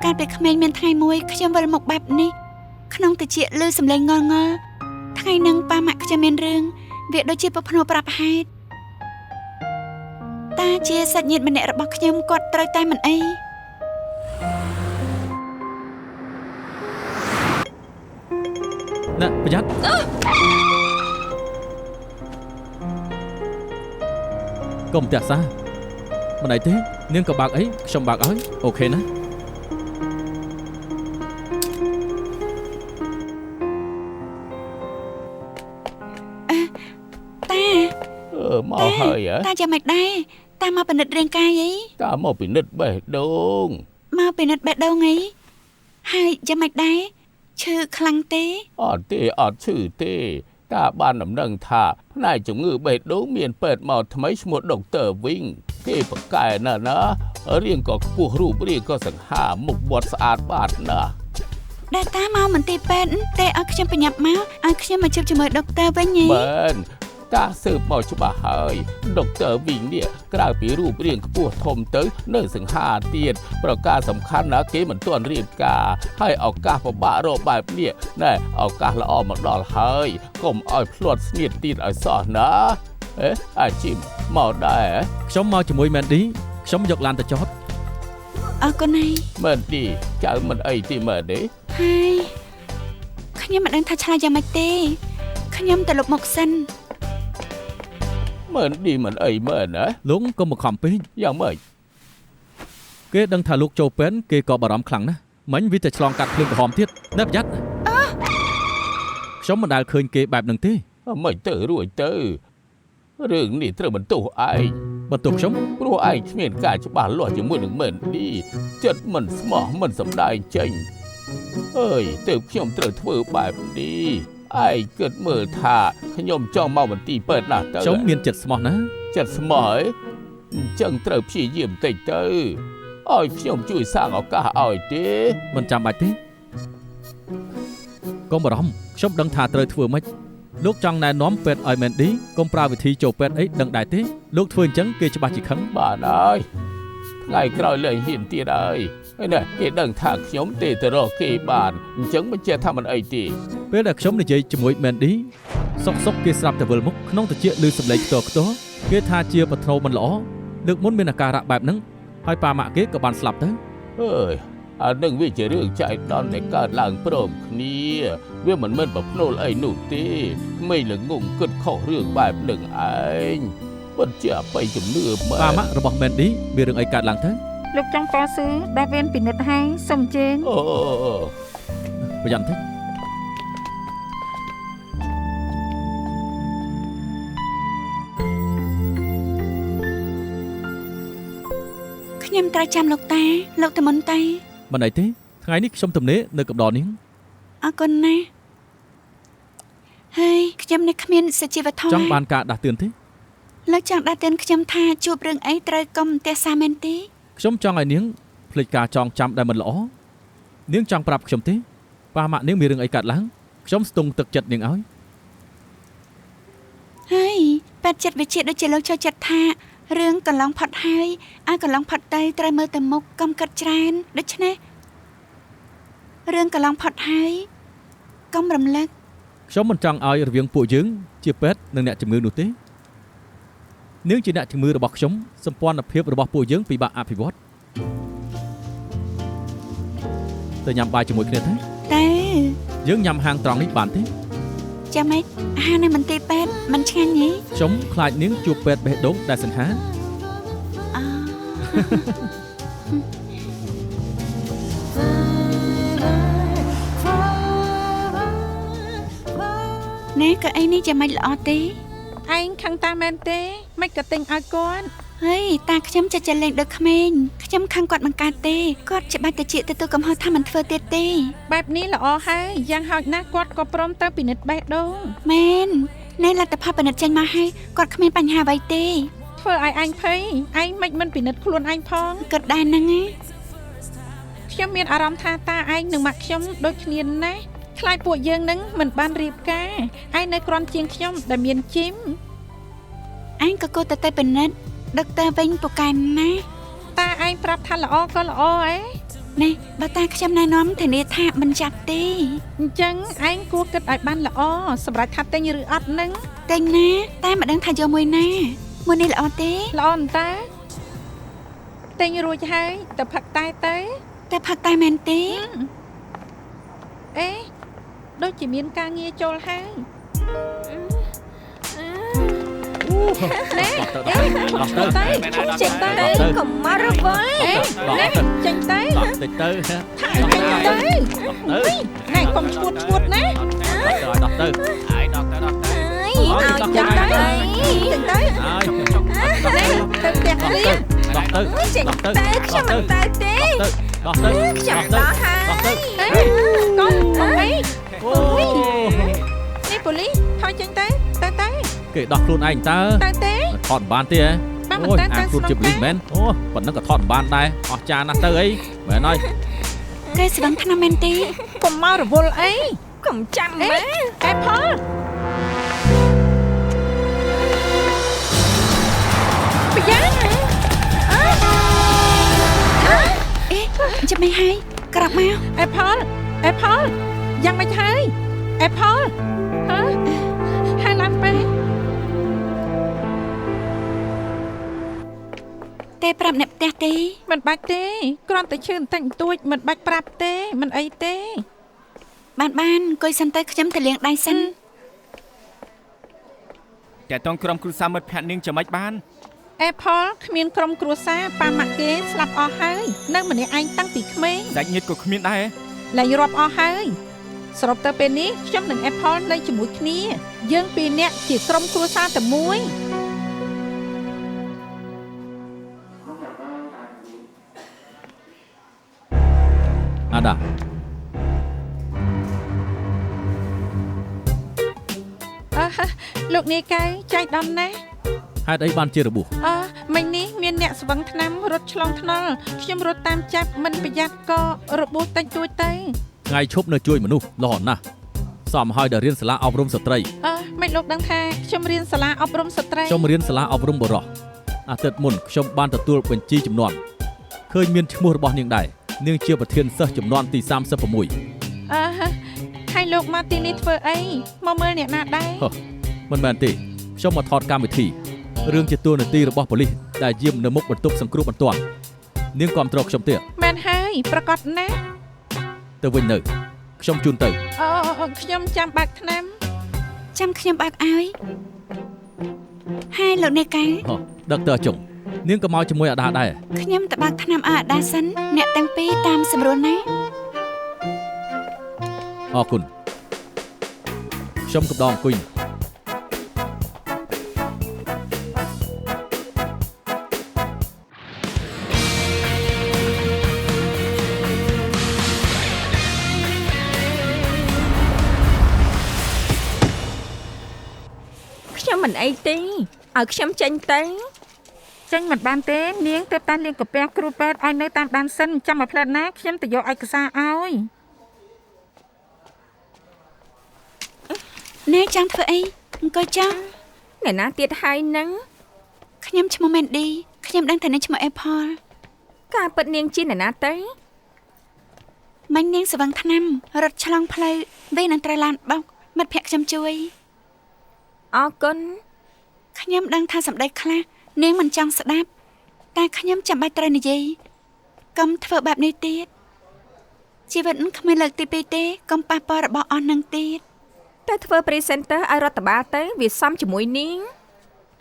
D: កាលពីក្មេងមានថ្ងៃមួយខ្ញុំវិលមកបែបនេះក្នុងត្រចៀកឮសំឡេងងល់ថ្ងៃនឹងប៉ាម៉ាក់ខ្ញុំមានរឿងវាដូចជាប្រភ្នូប្រាប់ហេតុតាជាសាច់ញាតិម្នាក់របស់ខ្ញុំគាត់ត្រូវតែមិនអី
C: ណែប្រយ័ត្នកុំតាក់សាមិនអីទេនាងក៏បើកអីខ្ញុំបើកឲ្យអូខេណា
E: មកហើយ
D: តាយ៉ាងម៉េចដែរតាមកពិនិត្យរាងកាយអី
E: តាមកពិនិត្យបេះដូង
D: មកពិនិត្យបេះដូងអីហើយយ៉ាងម៉េចដែរឈឺខ្លាំងទេ
E: អត់ឈឺទេតាបានដំណឹងថាផ្នែកជំងឺបេះដូងមានពេទ្យមកថ្មីឈ្មោះដុកទ័រវិញគេប្រកែណារាងក៏ខ្ពស់រូបរាងក៏សង្ហាមុខមាត់ស្អាតបាតណាស់
D: ដែលតាមកមន្ទីរពេទ្យតែឲ្យខ្ញុំបញ្ញាប់មកឲ្យខ្ញុំមកជួបជាមួយដុកទ័រវិញហ៎
E: បាន ការស៊ើបមកច្បាស់ហើយដុកទ័រវិញនេះក្រៅពីរូបរាងខ្ពស់ធំទៅនៅសង្ហាទៀតប្រការសំខាន់ណាគេមិនទាន់រៀបការហើយឱកាសពិបាករកបែបនេះណែឱកាសល្អមកដល់ហើយកុំឲ្យភ្លាត់ស្នៀតទៀតឲ្យសោះណាអាជីមមកដែរ
C: ខ្ញុំមកជាមួយមែនឌីខ្ញុំយកឡានទៅចត
D: អរគុណហើយ
E: មែនឌីចៅមិនអីទេមែនទេ
D: ហើយខ្ញុំមិនដឹងថាឆ្លើយយ៉ាងម៉េចទេខ្ញុំទៅលុបមកសិន
E: មែនឌីមិនអីមែនណា
C: លោកកុំមកខំពេក
E: យ៉ាងម៉េច
C: គេដឹងថាលោកចូលពេនគេក៏បារម្ភខ្លាំងណាស់មិញវាតែឆ្លងកាត់ភ្លើងក្រហមទៀតនៅប្រយ័ត្នខ្ញុំមិនដែលឃើញគេបែបហ្នឹងទេ
E: មិនទៅរួចទៅរឿងនេះត្រូវបន្ទោសឯង
C: បន្ទោសខ្ញុំ
E: ព្រោះឯងគ្មានការច្បាស់លាស់ជាមួយនឹងមែនឌីចិត្តមិនស្មោះមិនសម្ដែងចេញអើយទើបខ្ញុំត្រូវធ្វើបែបនេះឯងគិតមើលថាខ្ញុំចង់មកមន្ទីរពេទ្យណាស់ទៅ
C: ខ្ញុំមានចិត្តស្មោះណា
E: ចិត្តស្មោះអញ្ចឹងត្រូវព្យាយាមតិចទៅឲ្យខ្ញុំជួយសាងឱកាសឲ្យទេ
C: មិនចាំបាច់ទេកុំបារម្ភខ្ញុំដឹងថាត្រូវធ្វើម៉េចលោកចង់ណែនាំពេទ្យឲ្យមែនឌីកុំប្រើវិធីចូលពេទ្យអីដឹងដែរទេលោកធ្វើអញ្ចឹងគេច្បាស់ជាខឹង
E: បាទហើយថ្ងៃក្រោយលែងហ៊ានទៀតហើយនេះគេដឹងថាខ្ញុំទេទៅរកគេបានអញ្ចឹងមិនចេះថាមិនអីទេ
C: ពេលដែលខ្ញុំនិយាយជាមួយមែនឌីសុកគេស្រាប់តែវិលមុខក្នុងតិចឮសម្លេងខ្ទរគេថាជាបធ្នោមិនល្អលើកមុនមានអាការៈបែបហ្នឹងហើយប៉ាម៉ាក់គេក៏បានស្លាប់ទៅ
E: អើយអានឹងវាជារឿងចៃដន្យដែលកើតឡើងព្រមគ្នាវាមិនមែនបំភ្នូលអីនោះទេក្មេងល្ងងគិតខុសរឿងបែបនឹងឯងពិតជាអបិយជំនឿមែន
C: ប៉ាម៉ាក់របស់មែនឌីមានរឿងអីកើតឡើងទៅ
B: លោកចង់តស៊ូដែលវេនពិនិត្យហើយសូមអញ្ជើញ
E: អូ
C: ប្រយ័ត្នតិច
D: ខ្ញុំត្រូវចាំលោកតាលោកតមុនតៃ
C: មិនអីទេថ្ងៃនេះខ្ញុំទំនេរនៅកំដរនាង
D: អរគុណណាស់ហើយខ្ញុំនេះគ្មានសុជីវធម៌
C: ចង់បានការដាស់តឿនទេ
D: លោកចង់ដាក់ទិនខ្ញុំថាជួបរឿងអីត្រូវកុំទះសាមែនទេ
C: ខ្ញុំចង់ឲ្យនាងភ្លេចការចងចាំដែលមិនល្អនាងចង់ប្រាប់ខ្ញុំទេប៉ាម៉ាក់នាងមានរឿងអីកើតឡើងខ្ញុំស្ទង់ទឹកចិត្តនាងឲ្យ
D: ហើយប៉ែតចិត្តវិជាដូចជាលោកចូលចិត្តថារឿងកន្លងផុតហើយឲ្យកន្លងផុតទៅត្រូវមើលទៅមុខកុំគិតច្រើនដូច្នេះរឿងកន្លងផុតហើយកុំរំលឹក
C: ខ្ញុំមិនចង់ឲ្យរវាងពួកយើងជាពេទ្យនិងអ្នកជំងឺនោះទេនាងជាអ្នកជំងឺរបស់ខ្ញុំសម្ព័ន្ធភាពរបស់ពួកយើងពិបាកអភិវឌ្ឍទៅញ៉ាំបាយជាមួយគ្នាទេ
D: តែ
C: យើងញ៉ាំហាងត្រង់នេះបានទេ
D: ចាំម៉េចអាហារនៅមន្ទីរពេទ្យមិនឆ្ងាញ់ទេ
C: ខ្ញុំខ្លាចនាងជួបពេទ្យបេះដូងដែលសង្ហា
D: អ ណែក៏អីនេះចាំមិនល្អទេ
B: ឯងខឹងតាមែនទេមិនក៏ទិញឲ្យគាត់
D: ហើយតាខ្ញុំចិត្តចលេងដូចក្មេងខ្ញុំខឹងគាត់មិនកើតទេគាត់ច្បាច់ទៅជាទទួលកំហុសថាមិនធ្វើទៀតទេ
B: បែបនេះល្អហើយយ៉ាងហោចណាស់គាត់ក៏ព្រមទៅពិនិត្យបេះដូង
D: មែនណែលទ្ធផលពិនិត្យចេញមកហើយគាត់គ្មានបញ្ហាអ្វីទេ
B: ធ្វើឲ្យឯងភ័យឯងមិនពិនិត្យខ្លួនឯងផង
D: គាត់ដែរហ្នឹងណា
B: ខ្ញុំមានអារម្មណ៍ថាតាឯងនិងម៉ាក់ខ្ញុំដូចគ្នាណាស់ខ្លាចពួកយើងនឹងមិនបានរៀបការឯងនៅក្រំជាងខ្ញុំដែលមានជីម
D: អញក៏គួរតែពិនិត្យដុកទ័រវិញពូកែណា
B: តាឯងប្រាប់ថាល្អក៏ល្អអេ
D: នេះបើតាខ្ញុំណែនាំធានាថាមិនចាក់ទេ
B: អញ្ចឹងឯងគួរគិតឲ្យបានល្អសម្រាប់ថាទិញឬអត់នឹង
D: តែងណាតែមិនដឹងថាយកមួយណាមួយនេះល្អទេ
B: ល្អមិនតាទិញរួចហើយទៅផឹកតែទៅ
D: តែផឹកតែមែនទេ
B: អេដូចជាមានការងារចូលហើយ ណែអេចេញទៅកុំមករវល់អេណែចេញទៅ
C: ដល់តិចទៅ
B: ថាចេញទៅណែកុំឈួតណា
C: ដល់ទៅហើយដល់ទៅ
G: ឲ្យចាស់ទៅ
B: ចេញទៅណែទៅផ្ទះលៀង
C: ដល់ទៅ
G: ចេញទៅខ្ញុំមិនទៅទេ
C: ដល់ទៅ
G: ខ្ញុំដល់ហើយ
B: អេកុំអី
C: អូ
B: នេះប៉ូលីសថយចេញទៅ
C: គេដោះខ្លួនឯងតើ
B: ទេ
C: ថតបានទេអូយអាខ្លួនជាបលីមែនអូប៉ុណ្ណឹងក៏ថតបានដែរអស់ចាណាស់ទៅអីមែនហើយក
D: ែស្វឹងថ្នាំមែនទេ
B: កុំមករវល់អី
G: កុំចាំ
B: អេ
G: ម៉ែ
B: កែផល
D: ចាំមិនហើយក្រាប់មក
B: អេផលយ៉ាងមិនហើយអេផលហ៎ហើយឡើងពេក
D: តែប្រាប់អ្នកផ្ទះទេ
B: មិនបាច់ទេគ្រាន់តែឈឺបន្តិចបន្តួចមិនបាច់ប្រាប់ទេមិនអីទេ
D: បានអង្គុយសិនទៅខ្ញុំទៅលាងដៃសិន
F: តែតងក្រុមគ្រួសារមិត្តភក្តិនាងចាំមិនបាន
B: អេផលគ្មានក្រុមគ្រួសារប៉ាម៉ាក់គេស្លាប់អស់ហើយនៅម្នាក់ឯងតាំងពីក្មេង
F: សាច់ញាតិក៏គ្មានដែរ
B: លែងរាប់អស់ហើយសរុបទៅពេលនេះខ្ញុំនិងអេផលនៅជាមួយគ្នាយើងពីរនាក់ជាក្រុមគ្រួសារតែមួយ
C: អាដា
B: លោកនាយកៅចៃដន្យណាស់
C: ហេតុអីបានជារបួស
B: មិញនេះមានអ្នកស្វឹងថ្នាំរត់ឆ្លងថ្នល់ខ្ញុំរត់តាមចាប់មិនប្រយ័ត្នក៏របួសតិចតួចទៅ
C: ថ្ងៃឈប់នៅជួយមនុស្សល្អណាស់សមហើយដែលរៀនសាលាអប់រំស្ត្រី
B: មិនលោកដឹងថាខ្ញុំរៀនសាលាអប់រំស្ត្រី
C: ខ្ញុំរៀនសាលាអប់រំបុរសអាទិត្យមុនខ្ញុំបានទទួលបញ្ជីចំនួនឃើញមានឈ្មោះរបស់នាងដែរនាងជាប្រធានសិស្សចំនួនទី36
B: ហើយលោកមកទីនេះធ្វើអីមកមើលអ្នកណាដែរ
C: មិនមែនទេខ្ញុំមកថតកម្មវិធីរឿងជាតួនាទីរបស់ប៉ូលីសដែលយាមនៅមុខបន្ទប់សង្គ្រោះបន្ទាន់នាងគ្រប់គ្រងខ្ញុំទេ
B: មែនហើយប្រកាសណាស់
C: ទៅវិញនៅខ្ញុំជូនទៅ
B: ខ្ញុំចាំបាក់ថ្នាំ
D: ចាំខ្ញុំបាក់ឲ្យហើយលោកនាយកៅ
C: ដឹកទៅចុងនាងក៏មកជាមួយអាដាដែរ
D: ខ្ញុំទៅបាក់ថ្នាំឲ្យអាដាសិនអ្នកទាំងពីរតាមសម្រួលណា
C: អរគុណខ្ញុំកំដរអង្គុយ
G: ខ្ញុំមិនអីទេឲ្យខ្ញុំចេញទៅ
B: ចេញមិនបានទេនាងទៅតាមនាងកាពះគ្រូពេទ្យឲ្យនៅតាមដានសិនចាំឲ្យផ្លែតណាខ្ញុំទៅយកឯកសារឲ្យ
D: ណែចាំធ្វើអីអង្គុយចាំ
G: អ្នកណាទៀតហើយនឹង
D: ខ្ញុំឈ្មោះមែនឌីខ្ញុំដឹងថានាងឈ្មោះអេផល
G: ការពិតនាងជាអ្នកណាទៅ
D: មិញនាងស្វឹងថ្នាំរត់ឆ្លងផ្លូវវិញនឹងត្រូវឡានបោកមិត្តភក្តិខ្ញុំជួយ
G: អរគុណ
D: ខ្ញុំដឹងថាសម្ដីខ្លះនាងមិនចង់ស្ដាប់តែខ្ញុំចាំបាច់ត្រូវនិយាយកុំធ្វើបែបនេះទៀតជីវិតគ្មានលើកទី2ទេកុំប៉ះពាល់របស់អស់នឹងទៀត
G: តែធ្វើ presenter ឲ្យរដ្ឋបាលទៅវាសមជាមួយនាង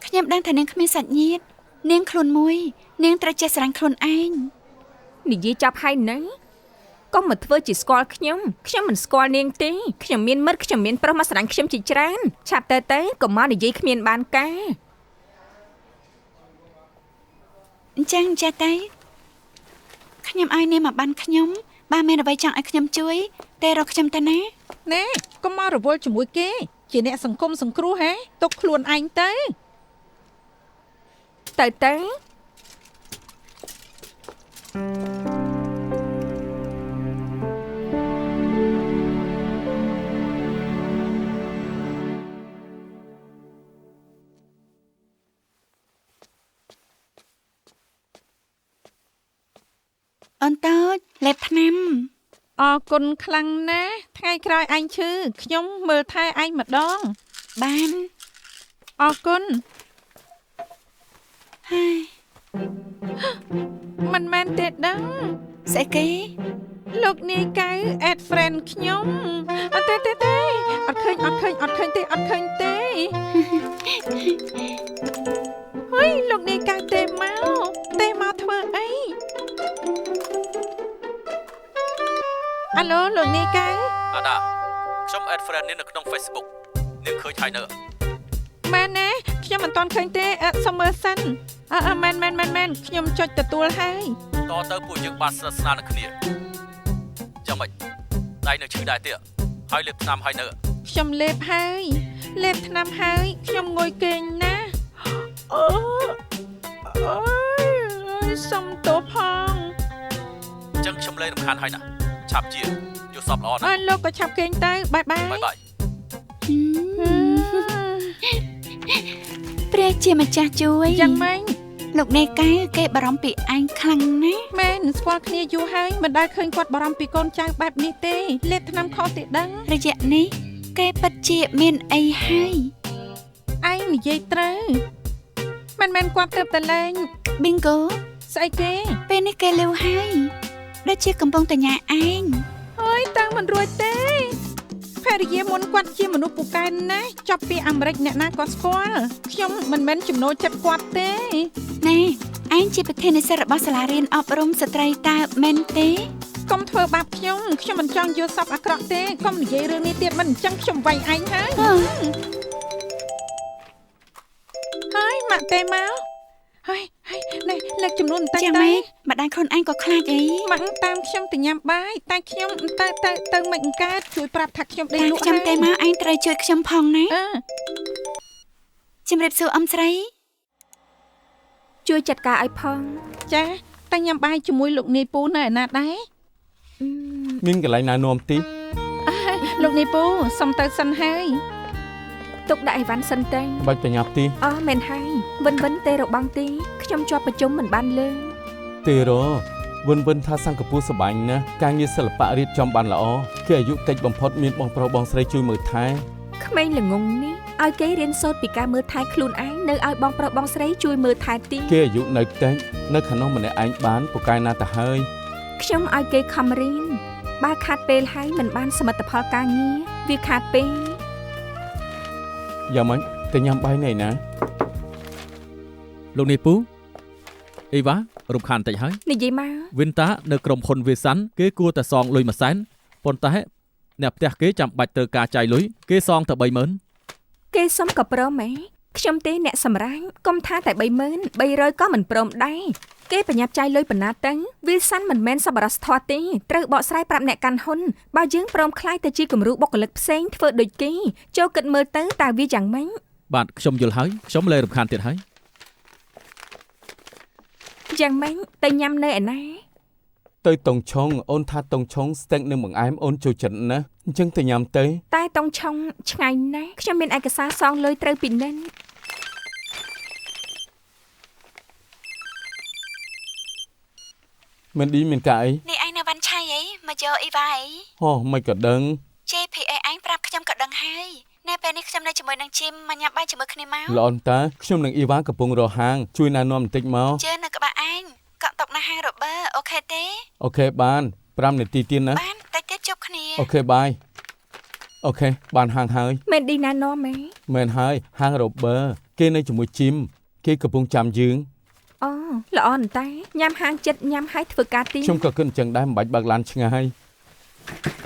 D: ខ្ញុំដឹងថានាងគ្មានសាច់ញាតិនាងខ្លួនមួយនាងត្រូវចេះស្រឡាញ់ខ្លួនឯង
G: និយាយចាប់ហើយនឹងកុំមកធ្វើជាស្គាល់ខ្ញុំមិនស្គាល់នាងទេខ្ញុំមានមិត្តខ្ញុំមានប្រុសមកស្រឡាញ់ខ្ញុំជាច្រើនឆាប់ទៅកុំមកនិយាយគ្មានបានការ
D: អញ្ចឹងចេះទៅខ្ញុំឲ្យនាងមកបានខ្ញុំបើមានអ្វីចង់ឲ្យខ្ញុំជួយតែរកខ្ញុំទៅណា
B: ណែកុំមករវល់ជាមួយគេជាអ្នកសង្គមសង្គ្រោះហ៎ទុកខ្លួនឯងទៅ
G: ទៅ
D: អូនតូចលេបថ្នាំ
B: អរគុណខ្លាំងណាស់ថ្ងៃក្រោយអញឈឺខ្ញុំមើលថែឯងម្ដង
D: បាន
B: អរគុណ
D: ហើយ
B: មិនមែនទេដឹង
D: ស្អីគេ
B: លោកនាយកៅ add friend ខ្ញុំអត់ទេអត់ឃើញទេហើយលោកនាយកៅទេមកធ្វើអីអាឡូលោកនាយកៅ
C: អាដាខ្ញុំ add friend នាងនៅក្នុង Facebook នាងឃើញហើយនៅ
B: មែនទេខ្ញុំមិនទាន់ឃើញទេសុំមើលសិនមែនខ្ញុំចុចទទួលហើយ
C: តទៅពួកយើងបានស្និទ្ធស្នាលនឹងគ្នាចាំមិនដៃនៅឈឺដែរទៀតហើយលេបថ្នាំហើយនៅ
B: ខ្ញុំលេបថ្នាំហើយខ្ញុំងុយគេងណាអូយសុំទោសផង
C: អញ្ចឹងខ្ញុំលេងរំខានហើយណាឆាប់ជាយកសពល្អណាស់
B: អើលោកក៏ឆាប់គេងទៅបាយ
D: ព្រះជាម្ចាស់ជួយ
B: យ៉ាងម៉េច
D: លោកនេកែគេបារម្ភពីឯងខ្លាំងណាស់
B: មែនស្គាល់គ្នាយូរហើយមិនដែលឃើញគាត់បារម្ភពីកូនចៅបែបនេះទេលេបថ្នាំខុសទេដឹង
D: រយៈនេះគេពិតជាមានអីហើយ
B: ឯងនិយាយត្រូវមិនមែនគាត់ទៅតែលេង
D: Bingo
B: ស្អីគេ
D: ពេលនេះគេលេវហើយដូចជាកំពុងតញ៉ាឯង
B: អើយតាំងមិនរួចទេភរិយាមុនគាត់ជាមនុស្សពូកែណាស់ចប់ពីអាមេរិកអ្នកណាក៏ស្គាល់ខ្ញុំមិនមែនចំណូលចិត្តគាត់ទេ
D: ណែឯងជាប្រធាននិស្សិតរបស់សាលារៀនអប់រំស្ត្រីតើមែនទេ
B: កុំធ្វើបាបខ្ញុំមិនចង់យល់សប្តិអាក្រក់ទេកុំនិយាយរឿងនេះទៀតមិនអញ្ចឹងខ្ញុំវាយឯងហើយហើយម៉ាក់ទេមកហើយនេះលេខចំនួនតែ
D: ចាំម៉េចម្ដាយខ្លួនឯងក៏ខ្លាចអី
B: ម៉ាក់តាមខ្ញុំទៅញ៉ាំបាយតែខ្ញុំទៅមិនអង្កើតជួយប្រាប់ថាខ្ញុំដេញលក់
D: ចាំតែមកឯងត្រូវជួយខ្ញុំផងណា
B: អឺ
D: ជំរាបសួរអ៊ំស្រី
G: ជួយចាត់ការឲ្យផង
B: ចាតែញ៉ាំបាយជាមួយលោកនាយពូនៅឯណាដែរ
E: មានកន្លែងណានាំទី
B: លោកនាយពូសុំទៅសិនហើយ
G: ទុកដាក់អីវ៉ាន់សិនទៅ
E: បាច់ប្រញាប់ទី
G: អស់មែនហើយវិនទេរបងទីខ្ញុំជាប់ប្រជុំមិនបានលើង
E: ទេរវិនថាសង្កពុសបាញ់ណាការងារសិល្បៈរៀបចំបានល្អគេអាយុតិចបំផុតមានបងប្រុសបងស្រីជួយមើលថែ
G: ក្មេងល្ងងនេះឲ្យគេរៀនសូត្រពីការមើលថែខ្លួនឯងនៅឲ្យបងប្រុសបងស្រីជួយមើលថែទី
E: គេអាយុនៅតិចនៅខាងនោះម្នាក់ឯងបានពូកែណាទៅហើយ
G: ខ្ញុំឲ្យគេខំរៀនបើខាត់ពេលហើយមិនបានសមិទ្ធផលការងារវាខាត់ពេល
E: យ៉ាងម៉េចទៅញ៉ាំបាយណែណា
C: លោកនាយពូអីវ៉ារំខានតិចហើយ
G: និយាយមក
C: វិនតានៅក្រុមហ៊ុនវាសាន់គេគួរតែសងលុយមួយសែនប៉ុន្តែអ្នកផ្ទះគេចាំបាច់ត្រូវការចាយលុយគេសងតែ 30000
G: គេសុំក៏ព្រមហ៎ខ្ញុំទេអ្នកសម្រាញ់កុំថាតែ 30300 ក៏មិនព្រមដែរគេប្រញាប់ចាយលុយបណ្ណាតឹងវាសាន់មិនមែនសប្បុរសធម៌ទេត្រូវបកស្រាយប្រាប់អ្នកកាន់ហ៊ុនបើយើងព្រមខ្លាយទៅជាគំរូបុគ្គលិកផ្សេងធ្វើដូចគេចូលគិតមើលទៅតើវាយ៉ាងម៉េច
C: បាទខ្ញុំយល់ហើយខ្ញុំលែងរំខានទៀតហើយ
G: យ៉ាងម៉េចទៅញ៉ាំនៅឯណា
E: ទៅតុងឆុងអូនថាតុងឆុងស្ទើកនឹងបង្អែមអូនចូលចិត្តណាអញ្ចឹងទៅញ៉ាំទៅ
G: តែតុងឆុងឆ្ងាញ់ណាស់ខ្ញុំមានឯកសារសងលុយត្រូវពីនិន
E: មិនឌីមានកាអី
D: នេះឯងនៅវ៉ាន់ឆៃអីមកយកអីវ៉ាអី
E: ហោះមិនក៏ដឹង
D: JPA ឯងប្រាប់ខ្ញុំក៏ដឹងហើយណែពេលនេះខ្ញុំនៅជាមួយនឹងជីមមកញ៉ាំបាយជាមួយគ្នាមក
E: ល្អតាខ្ញុំនឹងអ៊ីវ៉ាកំពុងរកហាងជួយណែនាំបន្តិចមក
D: ជើនៅក្បែរឯងកក់តុកនៅហាងរ៉ូបឺអូខេទេ
E: អូខេបាន5នាទីទៀតណា
D: បានតែទៀតជួបគ្នា
E: អូខេបាយអូខេបានហាងហើយ
G: មែនឌីណាណមហ៎
E: មែនហើយហាងរ៉ូបឺគេនៅជាមួយជីមគេកំពុងចាំយើង
G: អូល្អណាស់តែញ៉ាំហាងចិត្តញ៉ាំឲ្យធ្វើការទី
E: ខ្ញុំក៏គិតអញ្ចឹងដែរមិនបាច់បើកឡានឆ្ងាយ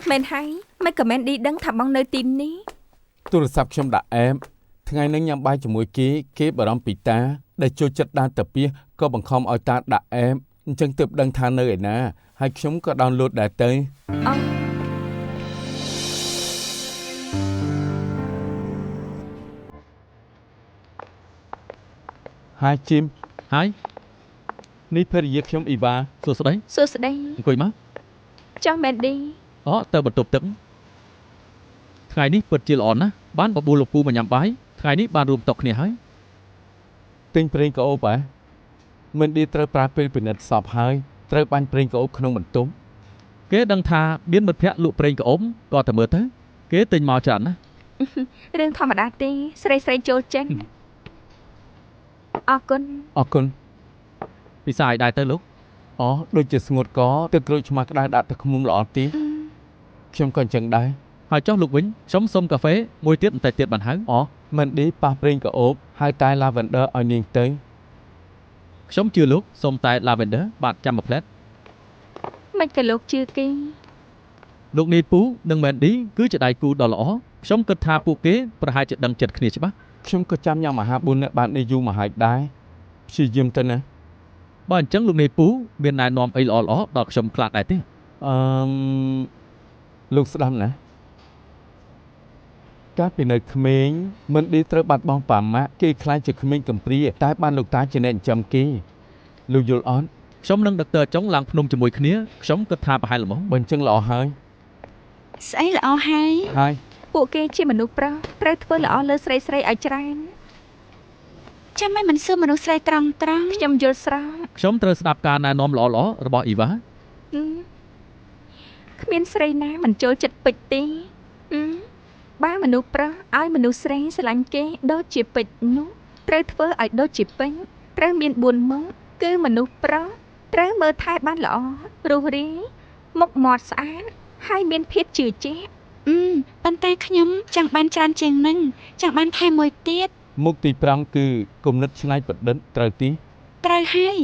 G: មែនហើយមិនក៏មែនឌីដឹងថាបងនៅទីនេះ
E: ទូរស័ព្ទខ្ញុំដាក់អែមថ្ងៃនេះញ៉ាំបាយជាមួយគេបារម្ភពីតាដែលចូលចិត្តដើរតាពីក៏បង្ខំឲ្យតាដាក់អែមអញ្ចឹងទើបដឹងថានៅឯណាហើយខ្ញុំក៏ដោនឡូតដែរទៅ
G: អូ
E: ហើយជីម
C: ហើយ
E: នេះភរិយាខ្ញុំអ៊ីវ៉ា
C: សួស្តី
G: សួស្តី
C: អង្គុយមក
G: ចង់មែនឌី
C: អូទៅបន្ទប់ទឹកថ្ងៃនេះពិតជាល្អណាស់បានបបួលលោកពូមកញ៉ាំបាយថ្ងៃនេះបានរួមតុគ្នាហើយ
E: ទិញប្រេងកាអូបមិនឌីត្រូវប្រើពេលពិនិត្យសពហើយត្រូវបាញ់ប្រេងកាអូបក្នុងបន្ទប់
C: គេដឹងថាមានមិត្តភ័ក្តិលក់ប្រេងក្អមក៏ទៅមើលទៅគេទិញមកច្រើនណាស់
G: រឿងធម្មតាទេស្រីចូលចិនអរគុណ
E: អរគុណ
C: ពិសាឲ្យដែរទៅលោក
E: អូដូចជាស្ងួតកទឹកក្រូចឆ្មាក្តៅដាក់ទឹកឃ្មុំល្អទីខ្ញុំក៏អញ្ចឹងដែរ
C: ហើយចុះលោកវិញខ្ញុំសុំកាហ្វេមួយទៀតបន្តិចទៀតបានហើយ
E: អូមិនឌីប៉ះប្រេងកាអូបហើយតែ lavender ឲ្យនាងទៅ
C: ខ្ញុំជឿលោកសុំតែ lavender បាទចាំមួយផ្លែត
G: មិនក៏លោកជឿគេ
C: លោកនីតពូនិងមែនឌីគឺជាដៃគូដ៏ល្អខ្ញុំគិតថាពួកគេប្រហែលជាដឹងចិត្តគ្នាច្បាស់
E: ខ្ញុំក៏ចាំញ៉ាំអាហារ4នាក់បាននេះយូរមកហើយដែរព្យាយាមទៅណា
C: បើអញ្ចឹងលោកនីតពូមានណែនាំអីល្អៗដល់ខ្ញុំខ្លះដែរទេ
E: លោកស្ដាប់ណាកាលពីនៅក្មេងមិនឌីត្រូវបាត់បង់ប៉ាម៉ាក់គេខ្លាចជាក្មេងកំព្រាតែបានលោកតាជាអ្នកចិញ្ចឹមគេលោកយល់អត់
C: ខ្ញុំនិងដុកទ័រចុងឡើងភ្នំជាមួយគ្នាខ្ញុំគិតថាប្រហែលល្មម
E: បើអញ្ចឹងល្អហើយ
D: ស្អីល្អហើយ
E: ហើយ
G: ពួកគេជាមនុស្សប្រុសត្រូវធ្វើល្អលើស្រីឲ្យច្រើន
D: ចាំមិនសួរមនុស្សស្រីត្រង់
G: ខ្ញុំយល់ស្រង់
C: ខ្ញុំត្រូវស្ដាប់ការណែនាំល្អៗរបស់អ៊ីវ៉ា
G: គ្មានស្រីណាមិនចូលចិត្តពេជ្រទេបើមនុស្សប្រុសឲ្យមនុស្សស្រីស្រឡាញ់គេដូចជាពេជ្រនោះត្រូវធ្វើឲ្យដូចជាពេជ្រត្រូវមាន4មុខគឺមនុស្សប្រុសត្រូវមើលថែបានល្អរុះរាយមុខមាត់ស្អាតហើយមានភាពជឿជាក់
D: ប៉ុន្តែខ្ញុំចង់បានច្រើនជាងនឹងចង់បានថែមមួយទៀត
E: មុខទី5គឺគំនិតច្នៃប្រឌិតត្រូវទី
D: ត្រូវហើយ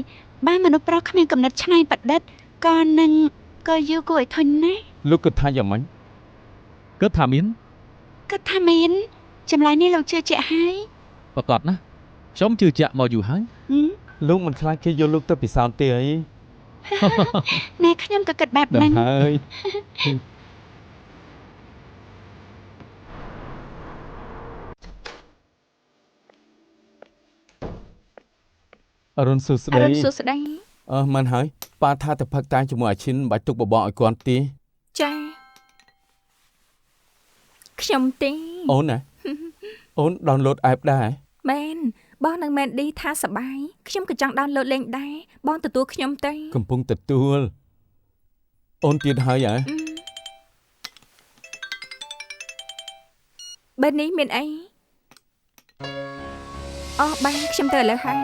D: បើមនុស្សប្រុសគ្មានគំនិតច្នៃប្រឌិតក៏នឹងក៏យូរគួរឲ្យធុញណាស់
E: លោកគិតថាយ៉ាងម៉េច
C: គិតថាមាន
D: គិតថាមានចម្លើយនេះលោកជឿជាក់ហើយ
C: ប្រកបណាខ្ញុំជឿជាក់មកយូរហើយ
E: លោកមិនខ្លាចគេយកលោកទៅពិសោធន៍ទេអី
D: ណែខ្ញុំក៏គិតបែប
E: ដឹង
D: ហ្នឹង
E: ហើយអរុនសួស្
G: អ
E: ដី
G: រុនសួស្ដី
E: មិនហើយប៉ាថាទៅផឹកតែជាមួយអាឈិនមិនបាច់ទុកបបរឲ្យគាត់ទេ
G: ចាខ្ញុំទេ
E: អូនណា អូនដោនឡូតអេបដែរ
G: មែនបងនឹងមែនឌីថាសបាយខ្ញុំក៏ចង់ដោនឡូតលេងដែរបងទទួលខ្ញុំទៅ
E: កំពុងទទួលអូនទៀតហើយហ៎
G: បែរនេះមានអីអូបានខ្ញុំទៅឥឡូវហើយ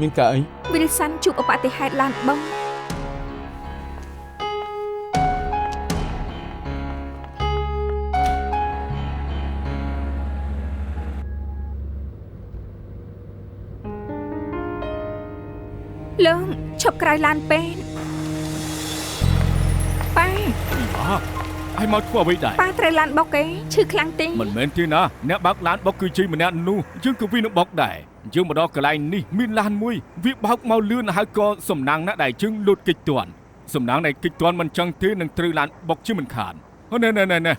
E: មានការអី
G: វិលសាន់ជួបឧបតិហេតុឡានបងលោកឈប់ក្រោយឡានពេនប៉ា
F: ឲ្យមកធ្វើអ្វីដែរ
G: ប៉ាត្រូវឡានបុកគេឈឺខ្លាំងទេ
F: មិនមែនទេណាអ្នកបើកឡានបុកគឺជ័យម្នាក់នោះយើងក៏វានឹងបុកដែរយើងមកដល់កន្លែងនេះមានឡានមួយវាបោកមកលឿនហើយក៏សំណាងណាស់ដែលយើងលូតកិច្ចទាន់សំណាងដែលកិច្ចទាន់មិនចង់ទេនឹងត្រូវឡានបុកជាមិនខានណែ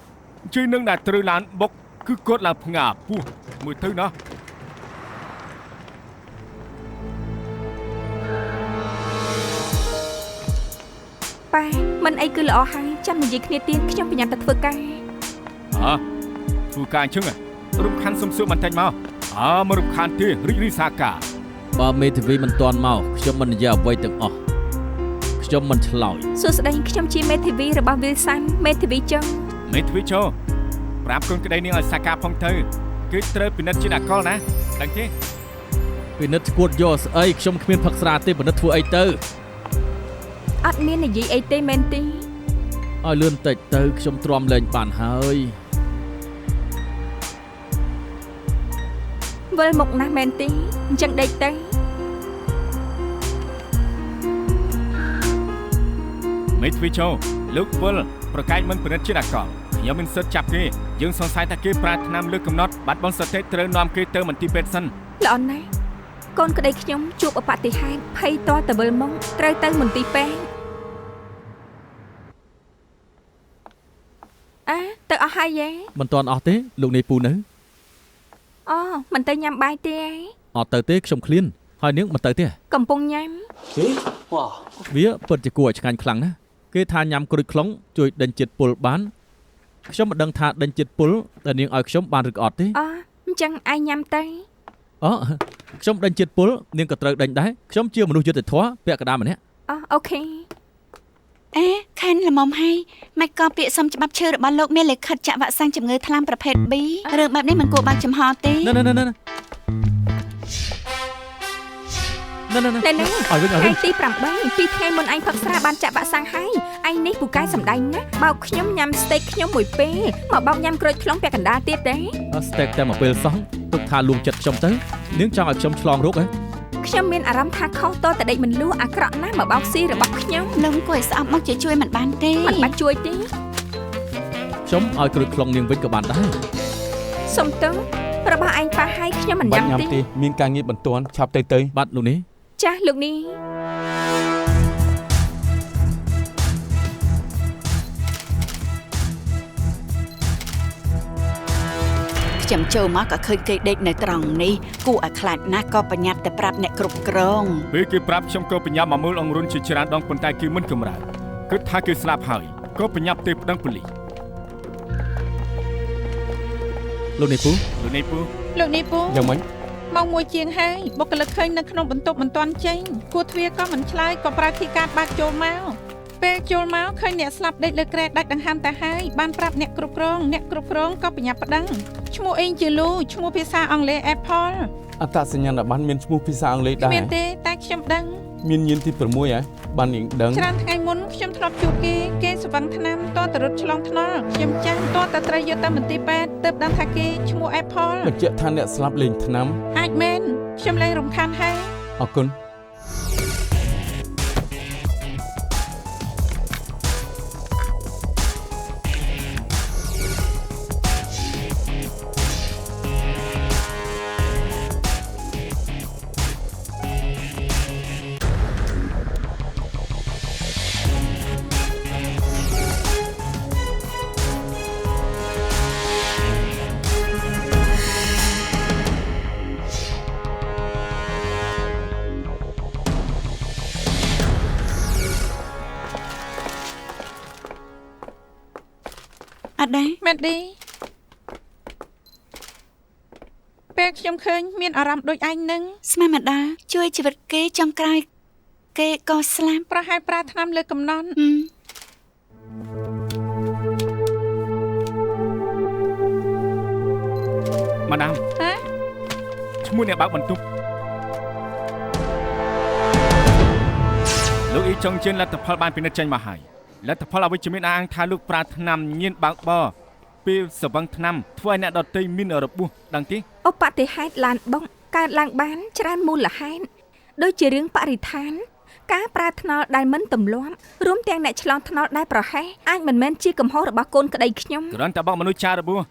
F: ជ័យនឹងដែលត្រូវឡានបុកគឺគាត់ឡើងផ្ងាពោះមើលទៅណា
G: ប៉ាមិនអីគឺល្អហើយចាំនិយាយគ្នាទៀតខ្ញុំប្រញាប់ទៅធ្វើការ
F: ធ្វើការអញ្ចឹងរំខានសំសួរបន្តិចមកមករំខានទេរីករាយសាការ
C: បើមេធាវីមិនទាន់មកខ្ញុំមិននិយាយអ្វីទាំងអស់ខ្ញុំមិនឆ្លើយ
G: សួស្ដីខ្ញុំជាមេធាវីរបស់វិលសាន់មេធាវីចឹង
F: មេធាវីចូលប្រាប់កូនក្តីនាងឲ្យសាការផងទៅគឺត្រូវពិនិត្យជាអកលណាដឹងទេ
C: ពិនិត្យឈួតយកស្អីខ្ញុំគ្មានផឹកស្រាទេពិនិត្យធ្វើអីទៅ
G: អត់មាននិយាយអីទេមែនទេ
C: ឲ្យលឿនតិចទៅខ្ញុំទ្រាំលែងបានហើយ
G: វិលមកណាស់មែនទេអញ្ចឹងដេកទៅ
F: មេធាវីចូលលោកវិលប្រកែកមិនពិនិត្យជាអកលខ្ញុំមិនសិតចាប់គេយើងសង្ស័យថាគេប្រាថ្នាលើកំណត់បាត់បង់សតិត្រូវនាំគេទៅមន្ទីរពេទ្យសិន
G: ល្អណាស់កូនក្តីខ្ញុំជួបឧបតិហេតុភ័យតទៅវិលមកត្រូវទៅមន្ទីរពេទ្យទៅអស់ហើយយេ
C: មិនទាន់អស់ទេលោកនាយពូនៅ
G: អូមិនទៅញ៉ាំបាយទេ
C: អត់ទៅទេខ្ញុំឃ្លានហើយនាងមិនទៅទេ
G: កំពុងញ៉ាំ
C: វាពិតជាគួរឲ្យឆ្ងាញ់ខ្លាំងណាស់គេថាញ៉ាំក្រូចខ្លុងជួយដេញជាតិពុលបានខ្ញុំមិនដឹងថាដេញជាតិពុលតែនាងឲ្យខ្ញុំបានឬក៏អត់ទេ
G: អញ្ចឹងឯងញ៉ាំទៅ
C: ខ្ញុំដេញជាតិពុលនាងក៏ត្រូវដេញដែរខ្ញុំជាមនុស្សយុត្តិធម៌ពាក់កណ្ដាលម្នាក់
G: អូខេ
D: ខានល្មមហើយមិនក៏ពាក្យសុំច្បាប់ឈើរបស់លោកមានលិខិតចាក់វ៉ាក់សាំងជំងឺថ្លើមប្រភេទ B រឿងបែបនេះមិនគួរបើកចំហទេ
C: ណែឲ្យវិញ
G: ថ្ងៃទី8ពីថ្ងៃមុនឯងផឹកស្រាបានចាក់វ៉ាក់សាំងហើយឯងនេះពូកែសំដែងណាបោកខ្ញុំញ៉ាំស្តេកខ្ញុំមួយពេលមកបោកញ៉ាំក្រូចខ្លុងពាក់កណ្ដាលទៀតទេ
C: ស្តេកតែមួយពេលសោះទុកថាលួងចិត្តខ្ញុំទៅនាងចង់ឲ្យខ្ញុំឆ្លងរោគហ៎
G: ខ្ញុំមានអារម្មណ៍ថាខុសតតែដេកមិនលួអាក្រក់ណាស់មកបោកស៊ីរបស់ខ្ញុំ
D: លោកគួរឲ្យស្អប់មកជួយមិនបានទេ
G: មិនបាច់ជួយទេ
C: ខ្ញុំឲ្យក្រូចខ្លុងនាងវិញក៏បានដែរ
G: សុំទៅរបស់ឯងប៉ះឲ្យខ្ញុំមិនញ៉ាំទេ
E: មានការងារបន្ទាន់ឆាប់ទៅ
C: បាទលោកនេះ
G: ចាស់លោកនេះ
D: ខ្ញុំចូលមកក៏ឃើញគេដេកនៅត្រង់នេះគួរឲ្យខ្លាចណាស់ក៏ប្រញាប់តែប្រាប់អ្នកគ្រប់គ្រង
F: ពេលគេប្រាប់ខ្ញុំក៏បញ្ញាប់មកមើលអង្រុនជាច្រើនដងប៉ុន្តែគេមិនកម្រើគិតថាគេស្លាប់ហើយក៏បញ្ញាប់ទេប្តឹងប៉ូលីស
C: លោកនេះពូ
F: លោកនេះពូ
B: លោកនេះពូ
E: យ៉ាងម៉េច
B: ម៉ោង1ជាងហើយបុគ្គលិកឃើញនៅក្នុងបន្ទប់មិនទាន់ចេញគួរទ្វារក៏មិនឆ្លើយក៏ប្រើធីកាតបាក់ចូលមកពេលចូលមកឃើញអ្នកស្លាប់ដេកលើគ្រែដាច់ដង្ហើមទៅហើយបានប្រាប់អ្នកគ្រប់គ្រងក៏បញ្ញាប់ប្តឹងឈ្មោះអេងជាលូឈ្មោះភាសាអង់គ្លេស Apple
E: អត្តសញ្ញាណប័ណ្ណមានឈ្មោះភាសាអង់គ្លេសដែរ
B: មានទេតែខ្ញុំដឹង
E: មានញៀនទី6ហ៎បាននាងដឹង
B: ច្រើនថ្ងៃមុនខ្ញុំធ្លាប់ជួបគេស្វឹងថ្នាំតទៅរត់ឆ្លងថ្នល់ខ្ញុំចាំតតែត្រូវយកទៅមន្ទីរពេទ្យទើបដឹងថាគេឈ្មោះ Apple
E: បញ្ជាក់ថាអ្នកស្លាប់លេងថ្នាំ
B: អាចមែនខ្ញុំលែងរំខានហើយ
E: អរគុណ
D: អត់ដែរ
B: មែនទេពេលខ្ញុំឃើញមានអារម្មណ៍ដូចឯងនឹង
D: ស្មានម្ដាជួយជីវិតគេចុងក្រោយគេក៏ស្លាប់
B: ប្រហែលប្រើថ្នាំលើកំណត់
F: ម៉ាដាម
B: ហ៎
F: ឈ្មោះអ្នកបើកបន្ទប់លោកអ៊ីចុងជិនលទ្ធផលបានពិនិត្យចេញមកហើយលទ្ធផលអវិជ្ជមានអាងថាលោកប្រើថ្នាំញៀនបើកបរពេលស្វឹងថ្នាំធ្វើឲ្យអ្នកដទៃមានរបួសដឹងទេ
G: ឧបតិហេតុឡានបុកកើតឡើងបានច្រើនមូលហេតុដូចជារឿងបរិស្ថានការប្រើថ្នល់ដែលមិនទម្លាប់រួមទាំងអ្នកឆ្លងថ្នល់ដែលប្រហែសអាចមិនមែនជាកំហុសរបស់កូនក្តីខ្ញុំ
F: គ្រាន់តែបោកមនុស្សចារបួស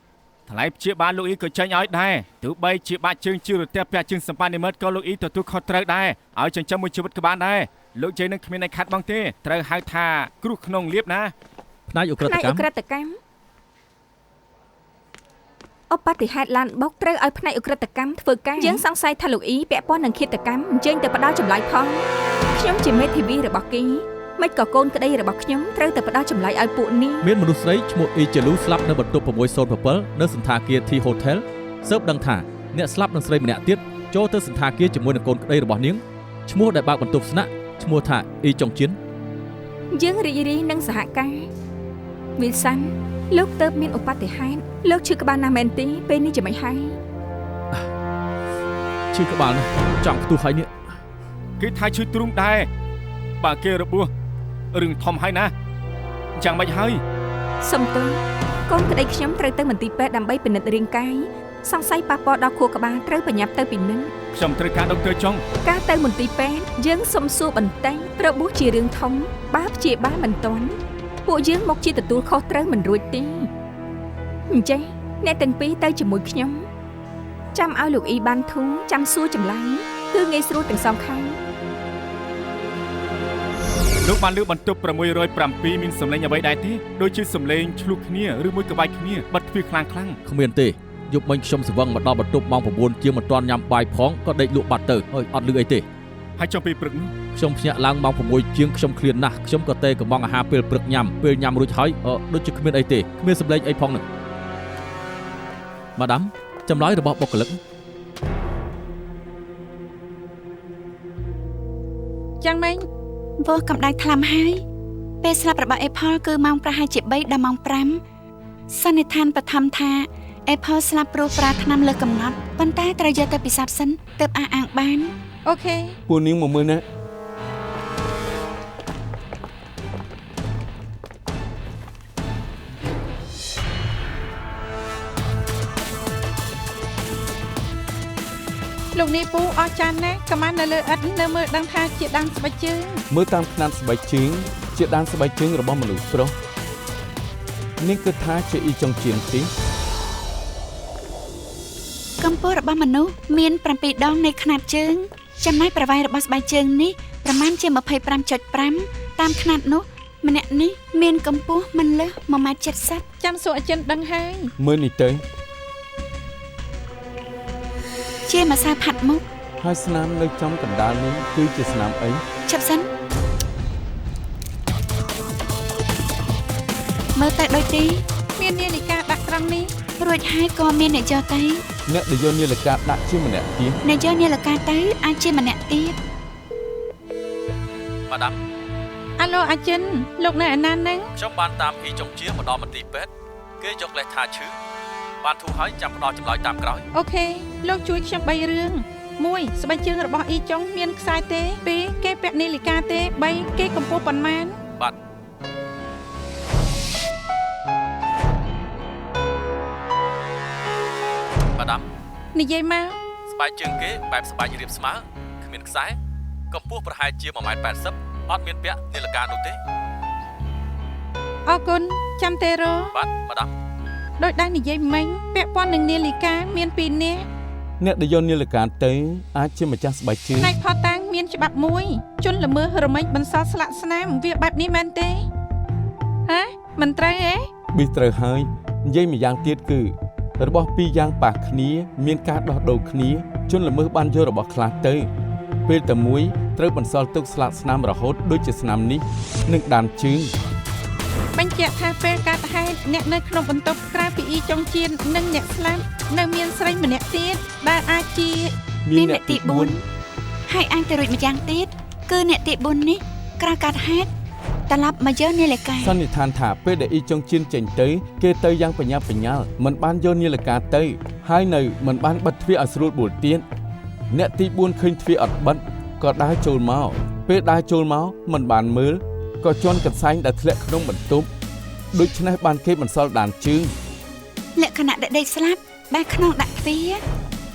F: ថ្លៃព្យាបាលលោកអ៊ីក៏ចេញឲ្យដែរទោះបីជាបាក់ជើងជឿរទះពាក់ជើងសម្បានិមិត្តក៏លោកអ៊ីទទួលខុសត្រូវដែរឲ្យចិញ្ចឹមមួយជីវិតក៏បានដែរលោកជ័យនឹងគ្មានឯខាត់បងទេត្រូវហៅថាគ្រោះក្នុងលៀបណា
C: ផ្នែកអ ுக ្រិត
G: ផ្នែក
C: កម្ម
G: ឧក្រិដ្ឋកម្មឧបតិហេតុឡានបុកត្រូវឲ្យផ្នែកឧក្រិដ្ឋកម្មធ្វើការយើងសង្ស័យថាលោកអ៊ីពាក់ព័ន្ធនឹងឃាតកម្មអញ្ជើញទៅផ្ដល់ចម្លើយផងខ្ញុំជាមេធាវីរបស់គេមិនក៏កូនក្តីរបស់ខ្ញុំត្រូវតែផ្ដល់ចម្លើយឲ្យពួកនេះ
C: មានមនុស្សស្រីឈ្មោះអ៊ីជេលូស្លាប់នៅបន្ទប់607នៅសន្តាគារ T Hotel ស៊ើបដឹងថាអ្នកស្លាប់នឹងស្រីម្នាក់ទៀតចូលទៅសន្តាគារជាមួយនឹងកូនក្តីរបស់នាងឈ្មោះដែលបើកបន្ទប់ស្នាក់ឈ្មោះថាអ៊ីចុងជិន
G: យើងរីករាយនឹងសហការវិសាន់លោកទៅមានឧបតិហេតុលោកឈឺក្បាលណាស់មែនទេពេលនេះចាំមិនហើយ
C: ឈឺក្បាលណាស់ចង់ផ្ទុះហើយនេះ
F: គេថាឈឺទ្រូងដែរបើគេរបួសរឿងធំហើយណាយ៉ាងម៉េចហើយ
G: សំទោសកូនក្តីខ្ញុំត្រូវទៅមន្ទីរពេទ្យដើម្បីពិនិត្យរាងកាយសង្ស័យប៉ះពាល់ដល់ខួរក្បាលត្រូវបញ្ញាប់ទៅពិនិត្យ
F: ខ្ញុំត្រូវការដុកទ័រចុង
G: ការទៅមន្ទីរពេទ្យយើងសុំសួរបន្តិចរបួសជារឿងធំបើព្យាបាលមិនទាន់ពួកយើងមកជាទទួលខុសត្រូវមិនរួចទេអញ្ចឹងអ្នកទាំងពីរទៅជាមួយខ្ញុំចាំឲ្យលោកអ៊ីបានធូរចាំសួរចម្លើយគឺងាយស្រួលទាំងសងខាង
F: លោកបានលើបន្ទប់607មានសម្លេងអ្វីដែរទេដូចជាសម្លេងឆ្លុះគ្នាឬមួយក្បាច់គ្នាបិទទ្វារខ្លាំងខ្លាំង
C: គ្មានទេយប់មិញខ្ញុំស្វឹងមកដល់បន្ទប់ម៉ោង9ជាងមិនទាន់ញ៉ាំបាយផងក៏ដេកលក់បាត់ទៅហើយអត់លឺអីទេ
F: ហើយចុងពេលព្រឹកនេះ
C: ខ្ញុំភ្ញាក់ឡើងម៉ោង6ជាងខ្ញុំឃ្លានណាស់ខ្ញុំក៏ទេកំងអាហារពេលព្រឹកញ៉ាំពេលញ៉ាំរួចហើយដូចជាគ្មានអីទេគ្មានសម្លេងអីផងនឹងម៉ាដាមចម្លើយរបស់បុគ្គលិក
B: យ៉ាងម៉េច
D: ពោះកម្ដៅថ្លាំហើយពេលស្លាប់របស់ Apple គឺម៉ោងប្រហែលជា3ដល់ម៉ោង5សន្និដ្ឋានបឋមថា Apple ស្លាប់ព្រោះប្រើថ្នាំលើកំណត់ប៉ុន្តែត្រូវយកទៅពិសោធន៍សិនទើបអះអាងបាន
B: អូខេ
E: ពួកនាងមកមើលណា
B: លោកនេះពូអស់ចានណាស់កំាននៅលើឥដ្ឋនៅមើលដឹងថាជាដាំស្បែកជើង
E: មើលតាមຂ្នាតស្បែកជើងជាដានស្បែកជើងរបស់មនុស្សប្រុសនាងគិតថាជាអ៊ីចុងជៀនទេ
D: កម្ពស់របស់មនុស្សមាន7ដងនៃຂ្នាតជើងចំណែកប្រវែងរបស់ស្បែកជើងនេះប្រមាណជា 25.5 តាមຂ្នាតនោះម្នាក់នេះមានកម្ពស់មិនលើស 1.70 ម៉ែត្រ
B: ចាំសួរអចិនដឹងហើយ
E: មើលនេះទៅ
D: ជាម្សៅផាត់មុខ
E: ហើយស្នាមនៅចំកណ្ដាលនេះគឺជាស្នាមអី
D: ឈប់សិនមើលទៅដូចទី
B: មាននាឡិកាដាក់ត្រង់នេះ
D: រួចហើយក៏មានអ្នកយកទៅ
E: អ្នកដែលយកនាឡិកាដាក់ជាម្នាក់ទៀត
D: អ្នកយកនាឡិកាទៅអាចជាម្នាក់ទៀត
C: ម៉ាដាម
B: អាឡូអាចិនលោកនៅឯណាហ្នឹង
C: ខ្ញុំបានតាមអ៊ីចុងជាមកដល់មន្ទីរពេទ្យគេយកលេសថាឈឺបានធូរហើយចាំផ្ដល់ចម្លើយតាមក្រោយ
B: អូខេលោកជួយខ្ញុំ3រឿង1ស្បែកជើងរបស់អ៊ីចុងមានខ្សែទេ2គេពាក់នាឡិកាទេ3គេកម្ពស់ប៉ុន្មាន
C: បាទម៉ាដាម
B: និយាយមក
C: ស្បែកជើងគេបែបស្បែករាបស្មើគ្មានខ្សែកម្ពស់ប្រហែលជា 1.80 ម៉ែត្រអត់មានពាក់នាឡិកានោះទេ
B: អរគុណចាំទេរ៉ូ
C: បាទម៉ាដាម
B: ដោយដែលនិយាយមិញពាក់ព័ន្ធនឹងនាឡិកាមាន2នាក់
E: អ្នកដែលយកនាឡិកាទៅអាចជាម្ចាស់ស្បែកជើង
B: ផ្នែកផតាំងមានច្បាប់មួយជន់ល្មើសរមែងបន្សល់ស្លាកស្នាមវាបែបនេះមែនទេហ៎មិនត្រូវទេ
E: ប៊ីត្រូវហើយនិយាយម្យ៉ាងទៀតគឺរបស់ពីរយ៉ាងប៉ះគ្នាមានការដោះដូរគ្នាជនល្មើសបានយករបស់ខ្លះទៅពេលតែមួយត្រូវបន្សល់ទុកស្លាកស្នាមរហូតដូចជាស្នាមនេះនិងដានជើង
B: បញ្ជាក់ថាពេលកើតហេតុអ្នកនៅក្នុងបន្ទប់ក្រៅពីអ៊ីចុងជៀននិងអ្នកស្លាប់នៅមានស្រីម្នាក់ទៀតដែលអាចជា
E: មានអ្នកទី
D: 4 ហើយអាចទៅរួចម្យ៉ាងទៀតគឺអ្នកទី4នេះក្រៅកាត់ហេតុត្រឡប់មកយកនាឡិកា
E: សន្និដ្ឋានថាពេលដែលអ៊ីចុងជៀនចេញទៅគេទៅយ៉ាងបញ្ញាបញ្ញាល់មិនបានយកនាឡិកាទៅហើយនៅមិនបានបិទទ្វារឲ្យស្រួលបួលទៀតអ្នកទី4ឃើញទ្វារអត់បិទក៏ដើរចូលមកពេលដើរចូលមកមិនបានមើលក៏ជន់កន្សែងដែលធ្លាក់ក្នុងបន្ទប់ដូច្នេះបានគេបន្សល់ដានជើង
D: លក្ខណៈដែលដេកស្លាប់ដែលក្នុងដាក់ទ្វារ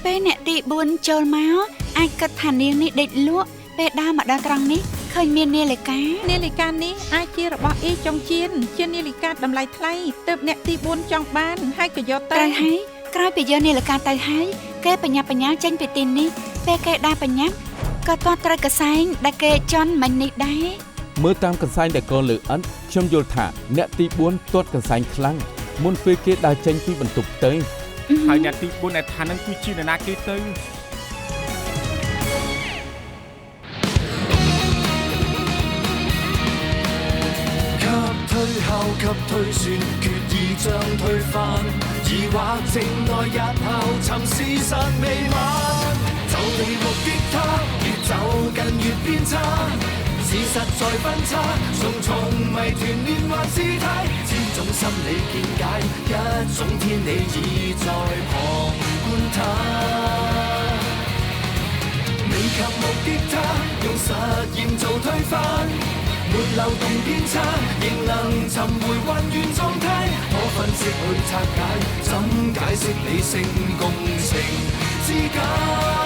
D: ពេលអ្នកទី4ចូលមកអាចគិតថានាងនេះដេកលក់ពេលដើរមកដល់ត្រង់នេះឃើញមាននាឡិកា
B: នាឡិកានេះអាចជារបស់អ៊ីចុងជៀនជានាឡិកាតម្លៃថ្លៃទើបអ្នកទី4ចង់បានហើយក៏យកទៅ
D: ត្រូវហើយក្រោយពីយកនាឡិកាទៅហើយគេបញ្ញាបញ្ញាចេញពីទីនេះពេលគេដើរបញ្ញាក៏ទាត់ត្រូវកសែងដែលគេជន់មិញនេះដែរ
E: មើលតាមកន្សែងដែលកូនលើអិនខ្ញុំយល់ថាអ្នកទី4ទាត់កន្សែងខ្លាំងមុនពេលគេដើរចេញពីបន្ទប់ទៅ
F: ហើយអ្នកទី4ដែលថានឹងគឺជានរណាគេទៅ
A: 給推後給推算，決意將推翻，疑惑靜待日後尋事實未晚，就地目擊他，越走近越偏差，事實在分岔，重重謎團連環事態，千種心理見解，一種天理已在旁觀他。未及目擊他，用實驗做推翻，沒漏洞偏差，仍能尋回混亂狀態，可分析去拆解，怎解釋理性共情之解？